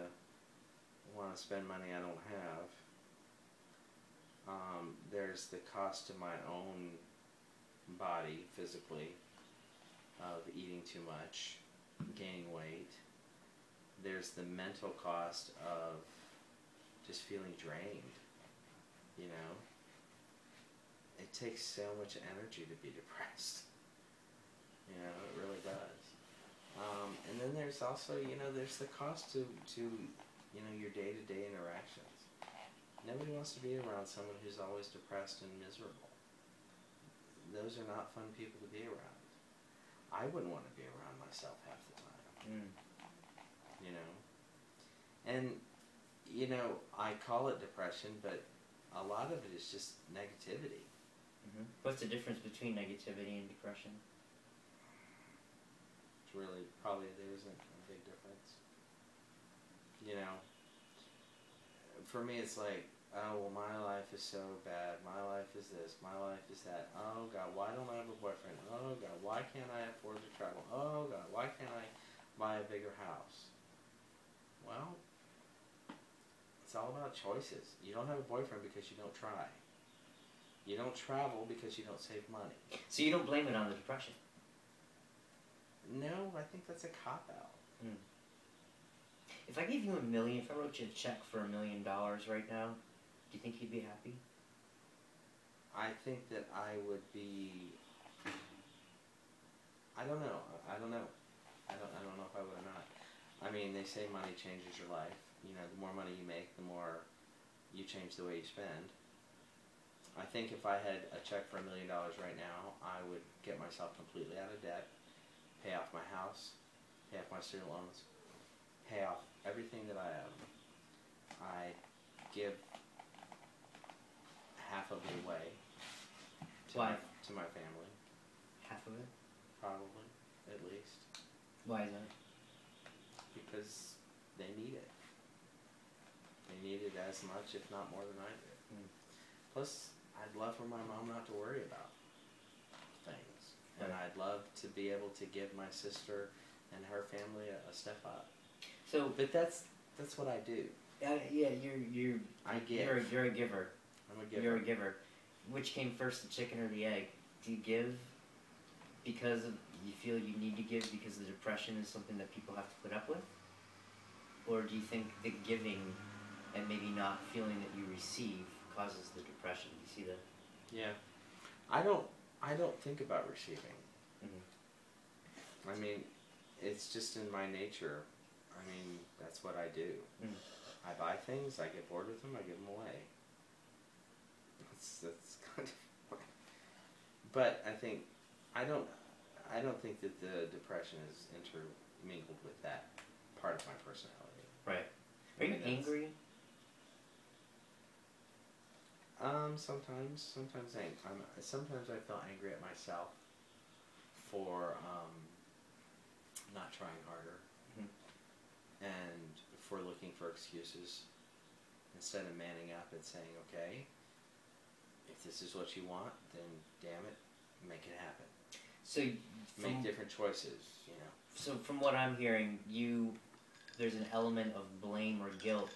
want to spend money I don't have. There's the cost to my own body physically of eating too much, gaining weight. There's the mental cost of just feeling drained, you know. It takes so much energy to be depressed. You know, it really does. And then there's also, there's the cost to your day-to-day interactions. Nobody wants to be around someone who's always depressed and miserable. Those are not fun people to be around. I wouldn't want to be around myself half the time. You know? And, I call it depression, but a lot of it is just negativity. Mm-hmm. What's the difference between negativity and depression? It's really, probably there isn't a big difference. For me it's like, oh, well, my life is so bad, my life is this, my life is that, oh God, why don't I have a boyfriend, oh God, why can't I afford to travel, oh God, why can't I buy a bigger house? Well, it's all about choices. You don't have a boyfriend because you don't try. You don't travel because you don't save money. So you don't blame it on the depression? No, I think that's a cop-out. If I gave you $1 million, if I wrote you a check for $1 million right now, do you think you'd be happy? I think that I would be. I don't know. I don't know if I would or not. I mean, they say money changes your life. The more money you make, the more you change the way you spend. I think if I had a check for $1 million right now, I would get myself completely out of debt, pay off my house, pay off my student loans, pay off everything that I own. I give half of it away to my family. Half of it? Probably, at least. Why is that? Because they need it. They need it as much, if not more, than I do. Plus, I'd love for my mom not to worry about things. And I'd love to be able to give my sister and her family a step up. So, but that's what I do. Yeah, you're I give. You're a giver. I'm a giver. You're a giver. Which came first, the chicken or the egg? Do you give because you feel you need to give because the depression is something that people have to put up with? Or do you think the giving and maybe not feeling that you receive causes the depression? Do you see that? Yeah. I don't think about receiving. I mean, it's just in my nature. I mean, that's what I do. I buy things, I get bored with them, I give them away. That's kind of. But I don't think that the depression is intermingled with that part of my personality. Right. Are you angry? Sometimes sometimes I feel angry at myself for not trying harder and for looking for excuses instead of manning up and saying, okay, if this is what you want, then damn it, make it happen. So make different choices, So from what I'm hearing, there's an element of blame or guilt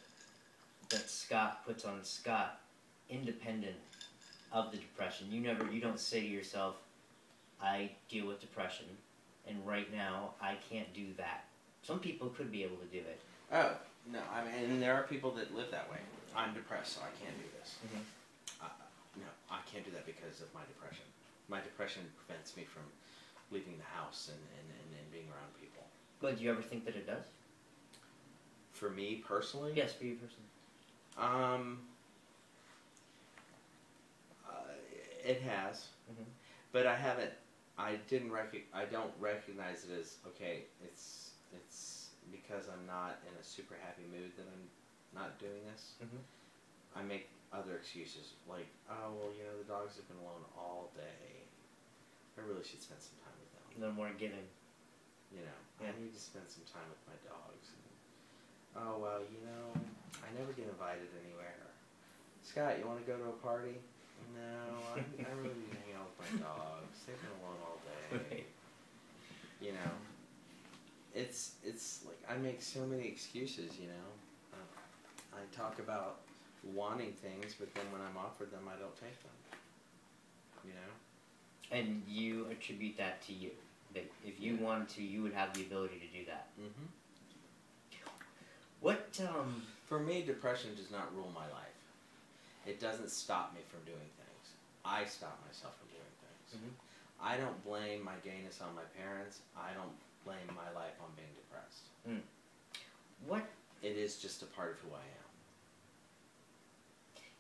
that Scott puts on Scott, independent of the depression. You don't say to yourself, I deal with depression, and right now I can't do that. Some people could be able to do it. Oh, no, I mean, and there are people that live that way. I'm depressed, so I can't do this. No, I can't do that because of my depression. My depression prevents me from leaving the house and being around people. But do you ever think that it does? For me personally? Yes, for you personally. Um, it has, Mm-hmm. but I haven't. I don't recognize it as okay. It's because I'm not in a super happy mood that I'm not doing this. Mm-hmm. I make other excuses like, oh well, you know, the dogs have been alone all day. I really should spend some time with them. A little more giving. You know, Yeah. I need to spend some time with my dogs. And, oh well, you know, I never get invited anywhere. Scott, you want to go to a party? No, I really need to hang out with my dogs. They've been alone all day. You know, it's like I make so many excuses. You know, I talk about wanting things, but then when I'm offered them, I don't take them. You know. And you attribute that to you. That if you wanted to, you would have the ability to do that. Mm-hmm. What, For me, depression does not rule my life. It doesn't stop me from doing things. I stop myself from doing things. Mm-hmm. I don't blame my gayness on my parents. I don't blame my life on being depressed. Mm. What? It is just a part of who I am.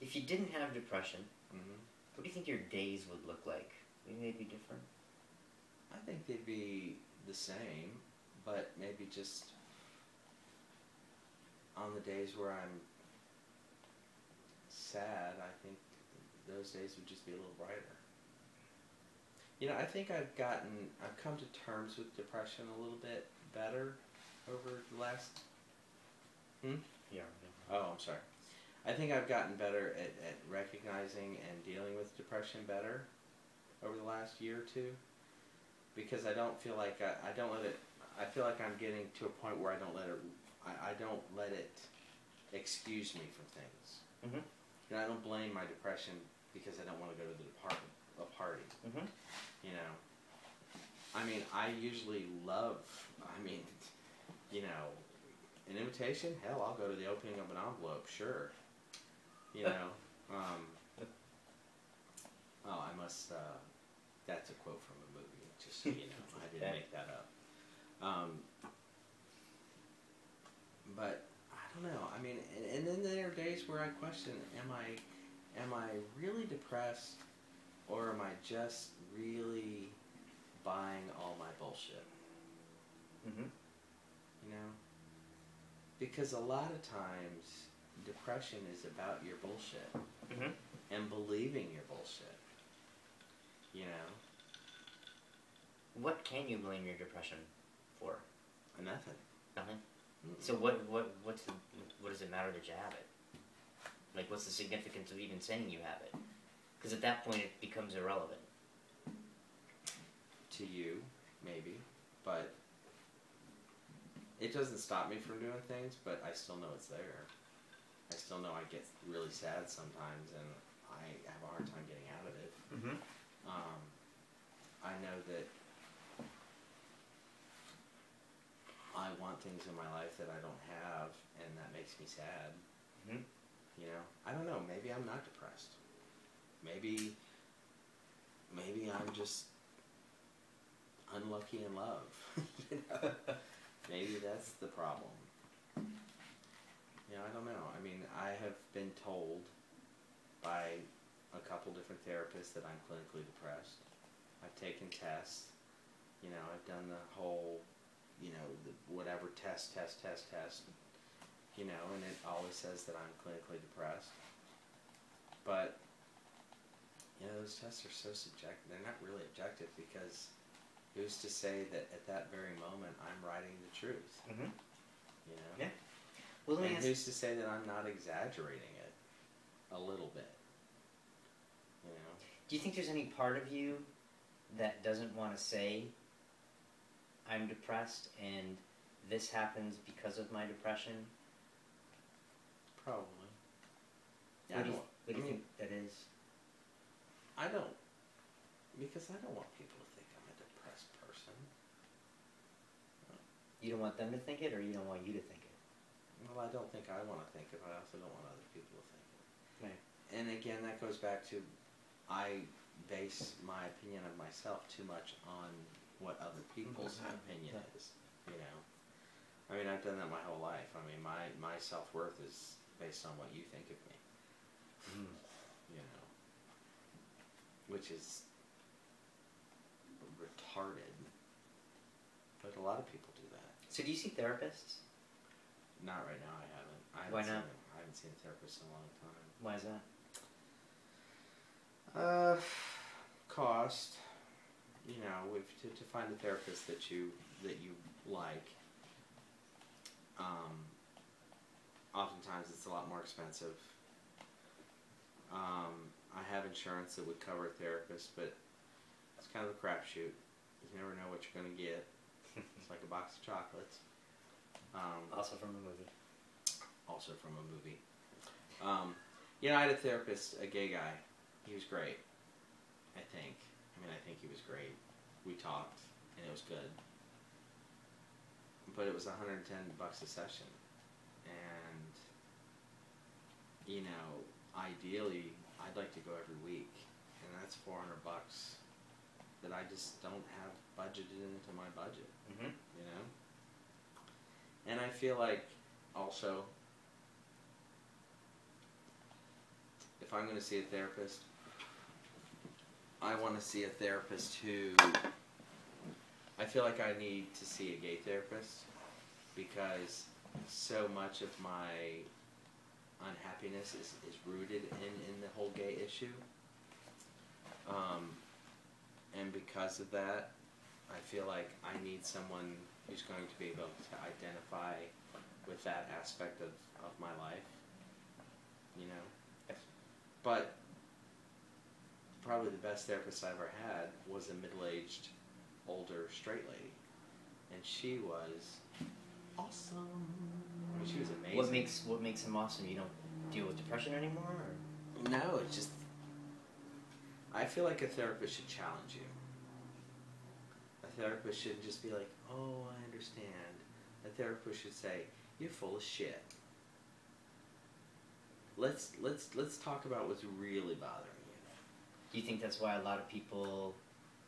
If you didn't have depression, Mm-hmm. what do you think your days would look like? Maybe they'd be different? I think they'd be the same, but maybe just on the days where I'm sad, I think those days would just be a little brighter. You know, I think I've come to terms with depression a little bit better over the last... Yeah. Oh, I'm sorry. I think I've gotten better at recognizing and dealing with depression better over the last year or two, because I don't feel like I don't let it. I feel like I'm getting to a point where I don't let it excuse me from things. Mm-hmm. You know, I don't blame my depression because I don't want to go to a party. Mm-hmm. You know, I mean, I usually love. I mean, you know, an invitation. Hell, I'll go to the opening of an envelope. Sure. You know. Oh, I must. That's a quote from a movie. Just so you know, I didn't make that up. But I don't know. I mean, and then there are days where I question: am I really depressed, or am I just really buying all my bullshit? Mm-hmm. You know, because a lot of times depression is about your bullshit Mm-hmm. and believing your bullshit. You know, What can you blame your depression for? nothing. Nothing. Mm-mm. So what does it matter that you have it? Like, what's the significance of even saying you have it? Because at that point, it becomes irrelevant. To you, maybe, but it doesn't stop me from doing things. But I still know it's there. I still know I get really sad sometimes, and I have a hard time getting out of it. Mm-hmm. I know that I want things in my life that I don't have, and that makes me sad. Mm-hmm. You know, I don't know. Maybe I'm not depressed. Maybe I'm just unlucky in love. You know? Maybe that's the problem. You know, I don't know. I mean, I have been told by a couple different therapists that I'm clinically depressed. I've taken tests. You know, I've done the whole, you know, the whatever test. You know, and it always says that I'm clinically depressed. But, you know, those tests are so subjective. They're not really objective, because who's to say that at that very moment I'm writing the truth? Mm-hmm. You know? Yeah. Well, let me And ask. who's to say that I'm not exaggerating it a little bit? You know? Do you think there's any part of you that doesn't want to say, I'm depressed and this happens because of my depression? Probably. What do you think that is? I don't, because I don't want people to think I'm a depressed person. You don't want them to think it, or you don't want you to think it? Well, I don't think I want to think it, but I also don't want other people to think it. Right. And again, that goes back to, I base my opinion of myself too much on what other people's opinion is, you know. I mean, I've done that my whole life. I mean, my self-worth is based on what you think of me. Mm. You know, which is retarded. But a lot of people do that. So do you see therapists? Not right now. I haven't. Why not? I haven't seen a therapist in a long time. Why is that? Cost. You know, to find a therapist that you like. Oftentimes it's a lot more expensive. I have insurance that would cover a therapist, but it's kind of a crapshoot. You never know what you're going to get. It's like a box of chocolates. Also from a movie. Also from a movie. You know, I had a therapist, a gay guy. He was great, I think. I think he was great. We talked, and it was good. But it was $110 a session. And, you know, ideally, I'd like to go every week. And that's $400 that I just don't have budgeted into my budget. Mm-hmm. You know? And I feel like, also, if I'm going to see a therapist, I want to see a therapist who... I feel like I need to see a gay therapist because so much of my unhappiness is rooted in the whole gay issue. And because of that, I feel like I need someone who's going to be able to identify with that aspect of my life, you know. But probably the best therapist I ever had was a middle-aged, older, straight lady. And she was awesome. I mean, she was amazing. What makes him awesome? You don't deal with depression anymore? Or? No, it's just... I feel like a therapist should challenge you. A therapist shouldn't just be like, oh, I understand. A therapist should say, you're full of shit. Let's talk about what's really bothering you. Do you think that's why a lot of people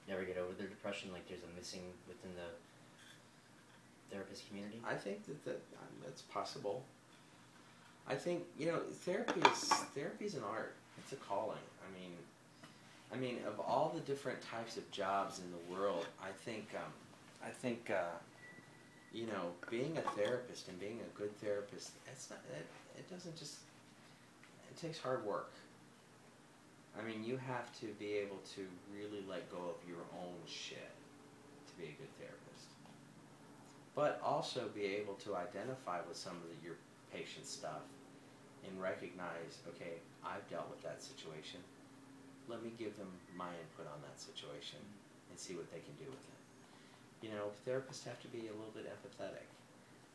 never get over their depression? Like there's a missing within the therapist community? I think that's possible. I think, you know, therapy is an art. It's a calling. I mean, of all the different types of jobs in the world, I think, you know, being a therapist and being a good therapist, it doesn't just, it takes hard work. I mean, you have to be able to really let go of your own shit to be a good therapist. But also be able to identify with some of your patient's stuff and recognize, okay, I've dealt with that situation. Let me give them my input on that situation and see what they can do with it. You know, therapists have to be a little bit empathetic,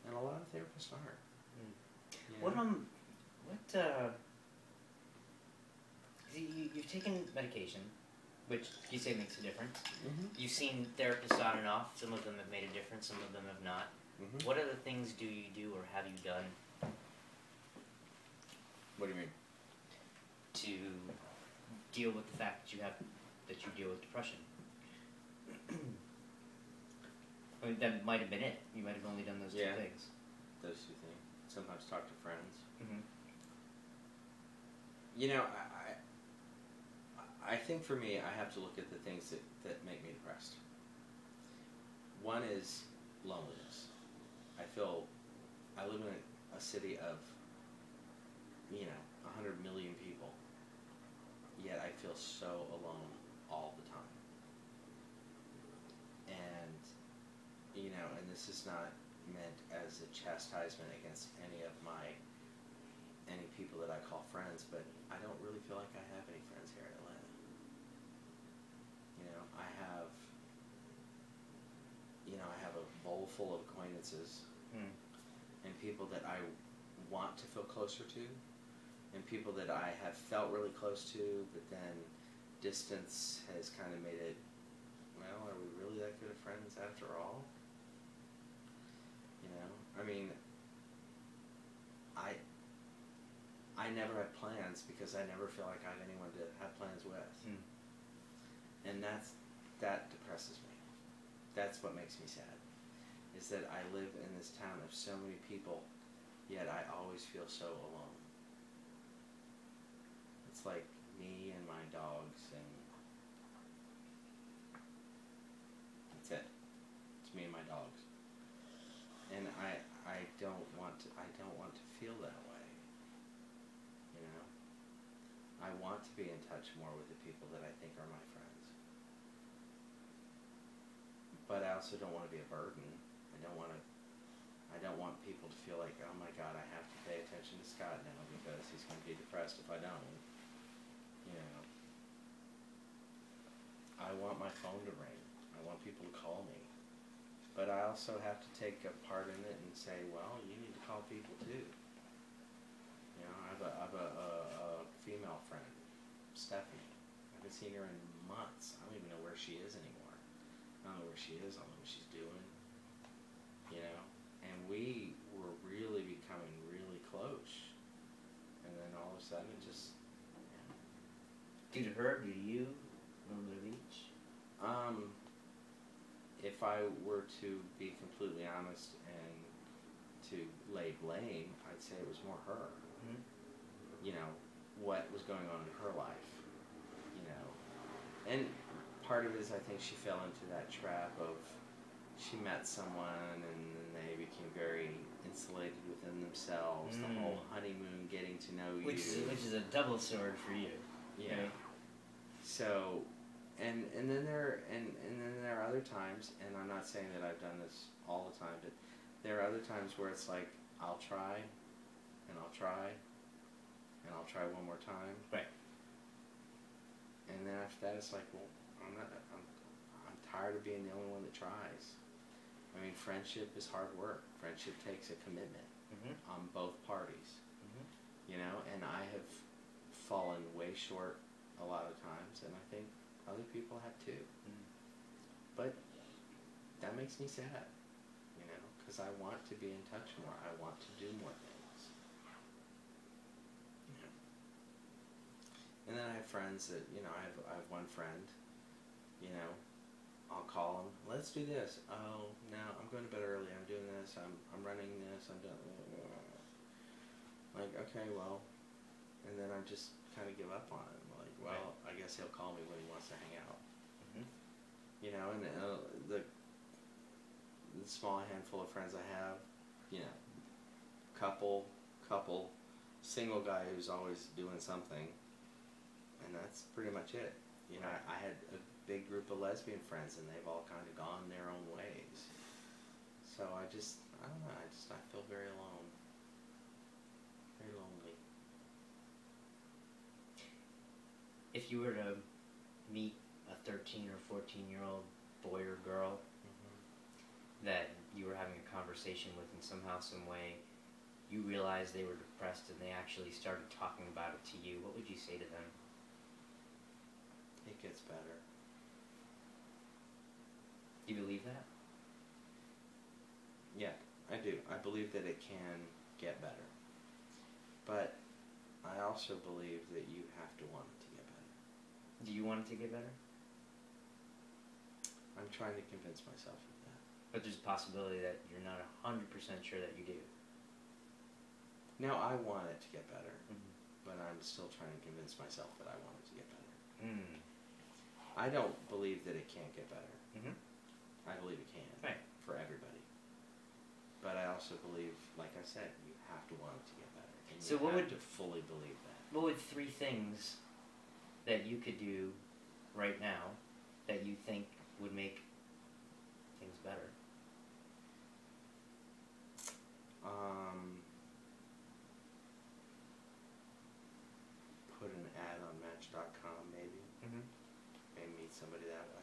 and a lot of therapists aren't. Mm. You know? You've taken medication, which you say makes a difference. Mm-hmm. You've seen therapists on and off. Some of them have made a difference, some of them have not. Mm-hmm. What other things do you do or have you done What do you mean? to deal with the fact that you deal with depression? I mean, that might have been it. You might have only done those two things. Those two things. Sometimes talk to friends. Mm-hmm. You know, I think for me, I have to look at the things that make me depressed. One is loneliness. I live in a city of, you know, 100 million people, yet I feel so alone all the time. And, you know, and this is not meant as a chastisement against any people that I call friends, but I don't really feel like I have any friends here in Atlanta. You know, I have a bowl full of acquaintances and people that I want to feel closer to, and people that I have felt really close to, but then distance has kind of made it, well, are we really that good of friends after all? You know, I mean, I never have plans because I never feel like I have anyone to have plans with. And that depresses me. That's what makes me sad, is that I live in this town of so many people, yet I always feel so alone. like me and my dogs, and that's it. It's me and my dogs. And I don't want to feel that way. You know? I want to be in touch more with the people that I think are my friends. But I also don't want to be a burden. I don't want people to feel like, oh my God, I have to pay attention to Scott now because he's going to be depressed if I don't. You know. I want my phone to ring. I want people to call me. But I also have to take a part in it and say, well, you need to call people too. You know, I have a female friend, Stephanie. I haven't seen her in months. I don't even know where she is anymore. I don't know where she is. I don't know what she's doing. You know, and we were really becoming really close. And then all of a sudden, it just. Due to her, due to you, a little bit of each. If I were to be completely honest and to lay blame, I'd say it was more her. Mm-hmm. You know, what was going on in her life. You know, and part of it is I think she fell into that trap of she met someone and then they became very insulated within themselves. The whole honeymoon, getting to know you, which is a double sword for you. Yeah. Right? So. And then there are other times, and I'm not saying that I've done this all the time, but there are other times where it's like I'll try, and I'll try, and I'll try one more time. Right. And then after that, it's like, well, I'm tired of being the only one that tries. I mean, friendship is hard work. Friendship takes a commitment on both parties. You know, and I have fallen way short a lot of times, and I think other people have too. But that makes me sad, you know, because I want to be in touch more. I want to do more things. Yeah. And then I have friends that, you know, I have one friend, you know, I'll call him, let's do this. Oh, no, I'm going to bed early. I'm doing this. I'm running this. I'm doing. Like, okay, well, and then I just kind of give up on it. Like, well, I guess he'll call me when he wants to hang out. You know, and the small handful of friends I have, you know, couple, single guy who's always doing something, and that's pretty much it. You know, I had a big group of lesbian friends, and they've all kind of gone their own ways. So I don't know, I feel very alone. Very lonely. If you were to meet a 13 or 14-year-old boy or girl that you were having a conversation with, and somehow, some way, you realized they were depressed and they actually started talking about it to you, what would you say to them? It gets better. Do you believe that? Yeah, I do. I believe that it can get better. But I also believe that you have to want it to get better. Do you want it to get better? I'm trying to convince myself of that. But there's a possibility that you're not 100% sure that you do. No, I want it to get better. But I'm still trying to convince myself that I want it to get better. I don't believe that it can't get better. I believe it can. Right. For everybody. But I also believe, like I said, you have to want it to get better. And So you have to fully believe that. What would 3 things that you could do right now that you think would make things better? Put an ad on Match.com, maybe. Maybe meet somebody that way.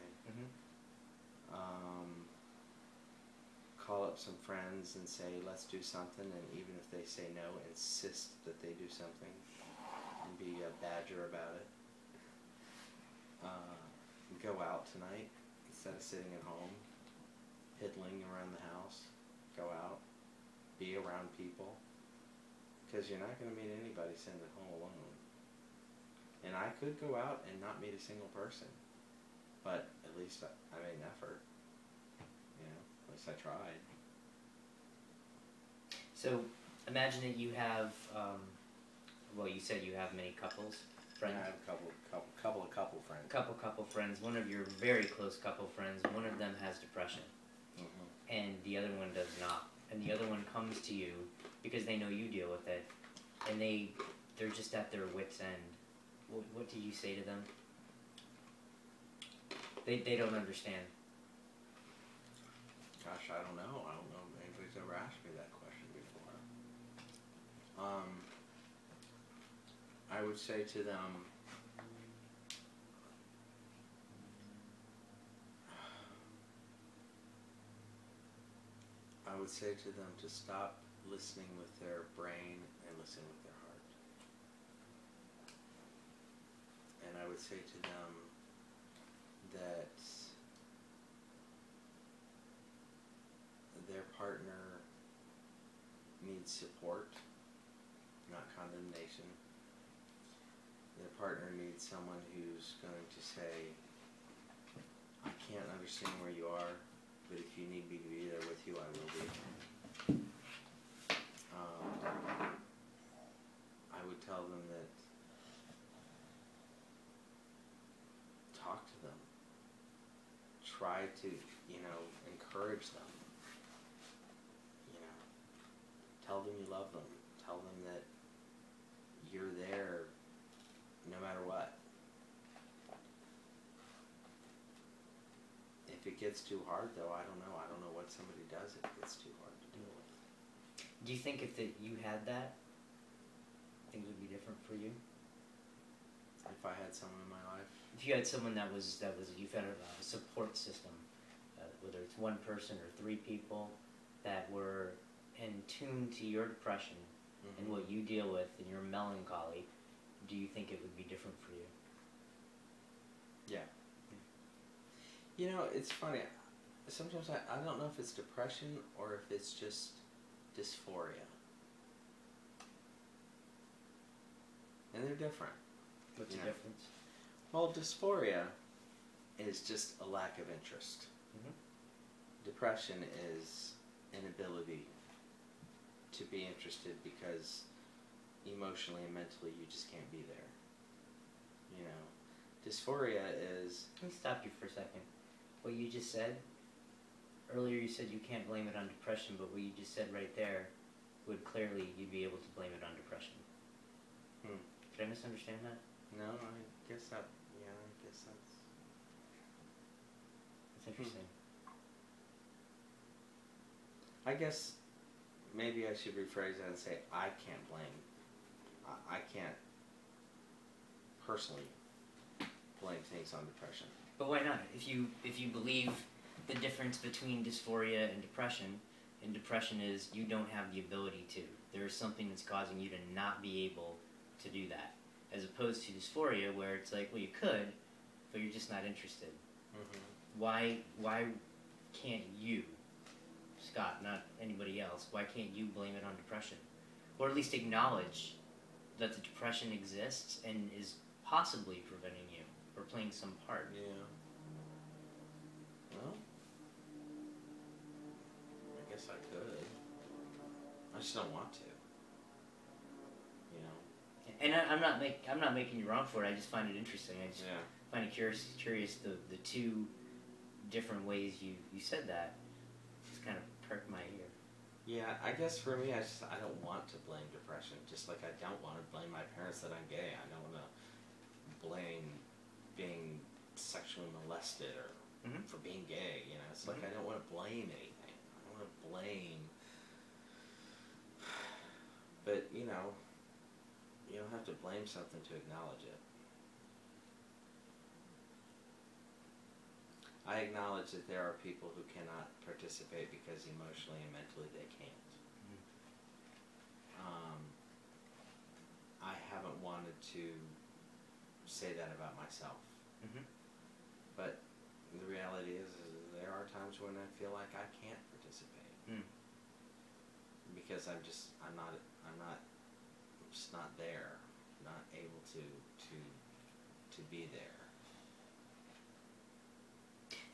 Call up some friends and say, let's do something, and even if they say no, insist that they do something, and be a badger about it. Go out tonight, instead of sitting at home, piddling around the house. Go out, be around people, because you're not going to meet anybody sitting at home alone. And I could go out and not meet a single person, but at least I made an effort. You know, at least I tried. So imagine that you have, well, you said you have many couples, friends. I have a couple friends. Couple friends. One of your very close couple friends. One of them has depression, and the other one does not. And the other one comes to you because they know you deal with it, and they're just at their wits' end. What did you say to them? They don't understand. Gosh, I don't know. I don't know if anybody's ever asked me that question before. I would say to them, to stop listening with their brain and listen with their heart. And I would say to them that their partner needs support, not condemnation. Their partner needs someone who's going to say, I can't understand where you are, but if you need me to be there with you, I will be. I would tell them that talk to them. Try to, encourage them. Tell them you love them. Tell them that you're there no matter what. If it gets too hard, though, I don't know. I don't know what somebody does if it gets too hard to deal with. Do you think if you had that, things would be different for you? If I had someone in my life? If you had someone that was you've had a support system, whether it's one person or three people that were in tune to your depression and what you deal with and your melancholy, do you think it would be different for you? Yeah. It's funny. Sometimes I don't know if it's depression or if it's just dysphoria. And they're different. What's the difference? Well, dysphoria is just a lack of interest. Depression is inability to be interested because emotionally and mentally you just can't be there. Dysphoria is... Let me stop you for a second. What you just said, earlier you said you can't blame it on depression, but what you just said right there would clearly you'd be able to blame it on depression. Did I misunderstand that? No, I guess that's... That's interesting. I guess maybe I should rephrase that and say I can't blame. I can't personally blame things on depression. But why not? If you believe the difference between dysphoria and depression is you don't have the ability to. There is something that's causing you to not be able to do that. As opposed to dysphoria where it's like, well, you could, but you're just not interested. Why can't you, Scott, not anybody else, why can't you blame it on depression? Or at least acknowledge that the depression exists and is possibly preventing you or playing some part. Yeah. Well, I guess I could. I just don't want to. And I'm not making you wrong for it. I just find it interesting. I just find it curious the two different ways you said that. Just kind of perked my ear. Yeah, I guess for me, I don't want to blame depression. Just like I don't want to blame my parents that I'm gay. I don't want to blame being sexually molested or for being gay. It's like I don't want to blame anything. I don't want to blame. But you don't have to blame something to acknowledge it. I acknowledge that there are people who cannot participate because emotionally and mentally they can't. I haven't wanted to say that about myself. But the reality is there are times when I feel like I can't participate. Because I'm just not there, not able to be there.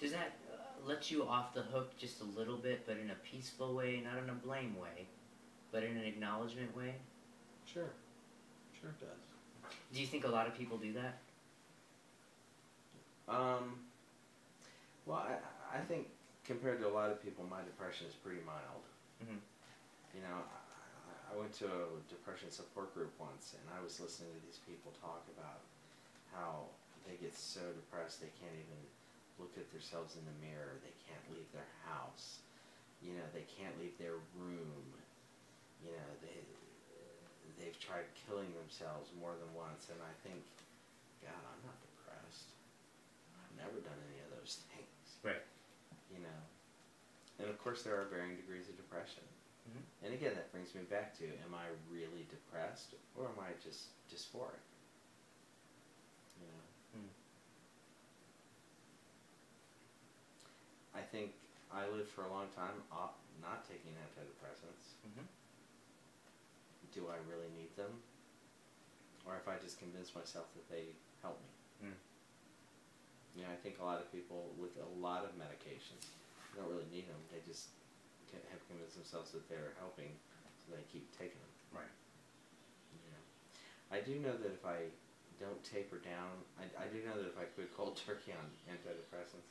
Does that let you off the hook just a little bit, but in a peaceful way, not in a blame way, but in an acknowledgement way? Sure it does. Do you think a lot of people do that? Well, I think compared to a lot of people, my depression is pretty mild. Mm-hmm. You know, I went to a depression support group once, and I was listening to these people talk about how they get so depressed they can't even look at themselves in the mirror. They can't leave their house. You know, they can't leave their room. You know, they've tried killing themselves more than once, and I think, God, I'm not depressed. I've never done any of those things. Right. You know, and of course there are varying degrees of depression. Mm-hmm. And again, that brings me back to, am I really depressed, or am I just dysphoric? You know? Mm. I think I lived for a long time not taking antidepressants. Mm-hmm. Do I really need them? Or if I just convince myself that they help me? Mm. You know, I think a lot of people with a lot of medications don't really need them. They just have convinced themselves that they're helping, so they keep taking them. Right. You know, I do know that if I don't taper down, I do know that if I quit cold turkey on antidepressants,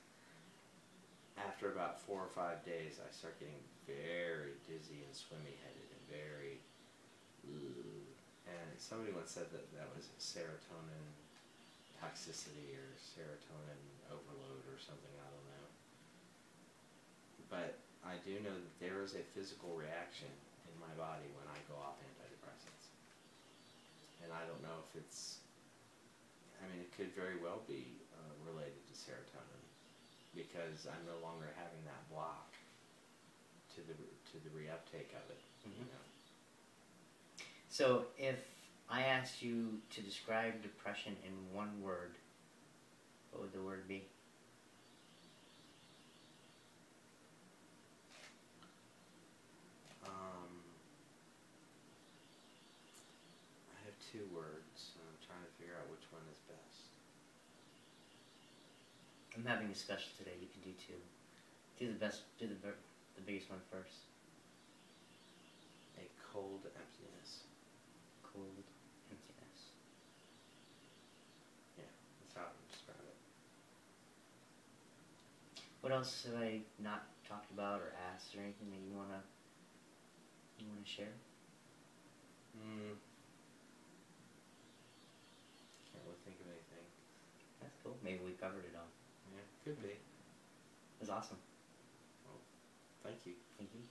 after about 4 or 5 days, I start getting very dizzy and swimmy-headed and very, and somebody once said that that was serotonin toxicity or serotonin overload or something, I don't know. But I do know that there is a physical reaction in my body when I go off antidepressants. And I don't know if it's, I mean, it could very well be related to serotonin, because I'm no longer having that block to the reuptake of it. Mm-hmm. You know? So if I asked you to describe depression in one word, what would the word be? I have 2 words, and I'm trying to figure out which one is best. I'm having a special today. You can do two. Do the best. Do the biggest one first. A cold emptiness. Cold emptiness. Yeah, that's how I would describe it. What else have I not talked about or asked or anything that you wanna share? Can't really think of anything. That's cool. Maybe we covered it all. Yeah, could be. It was awesome. Well, thank you. Thank you.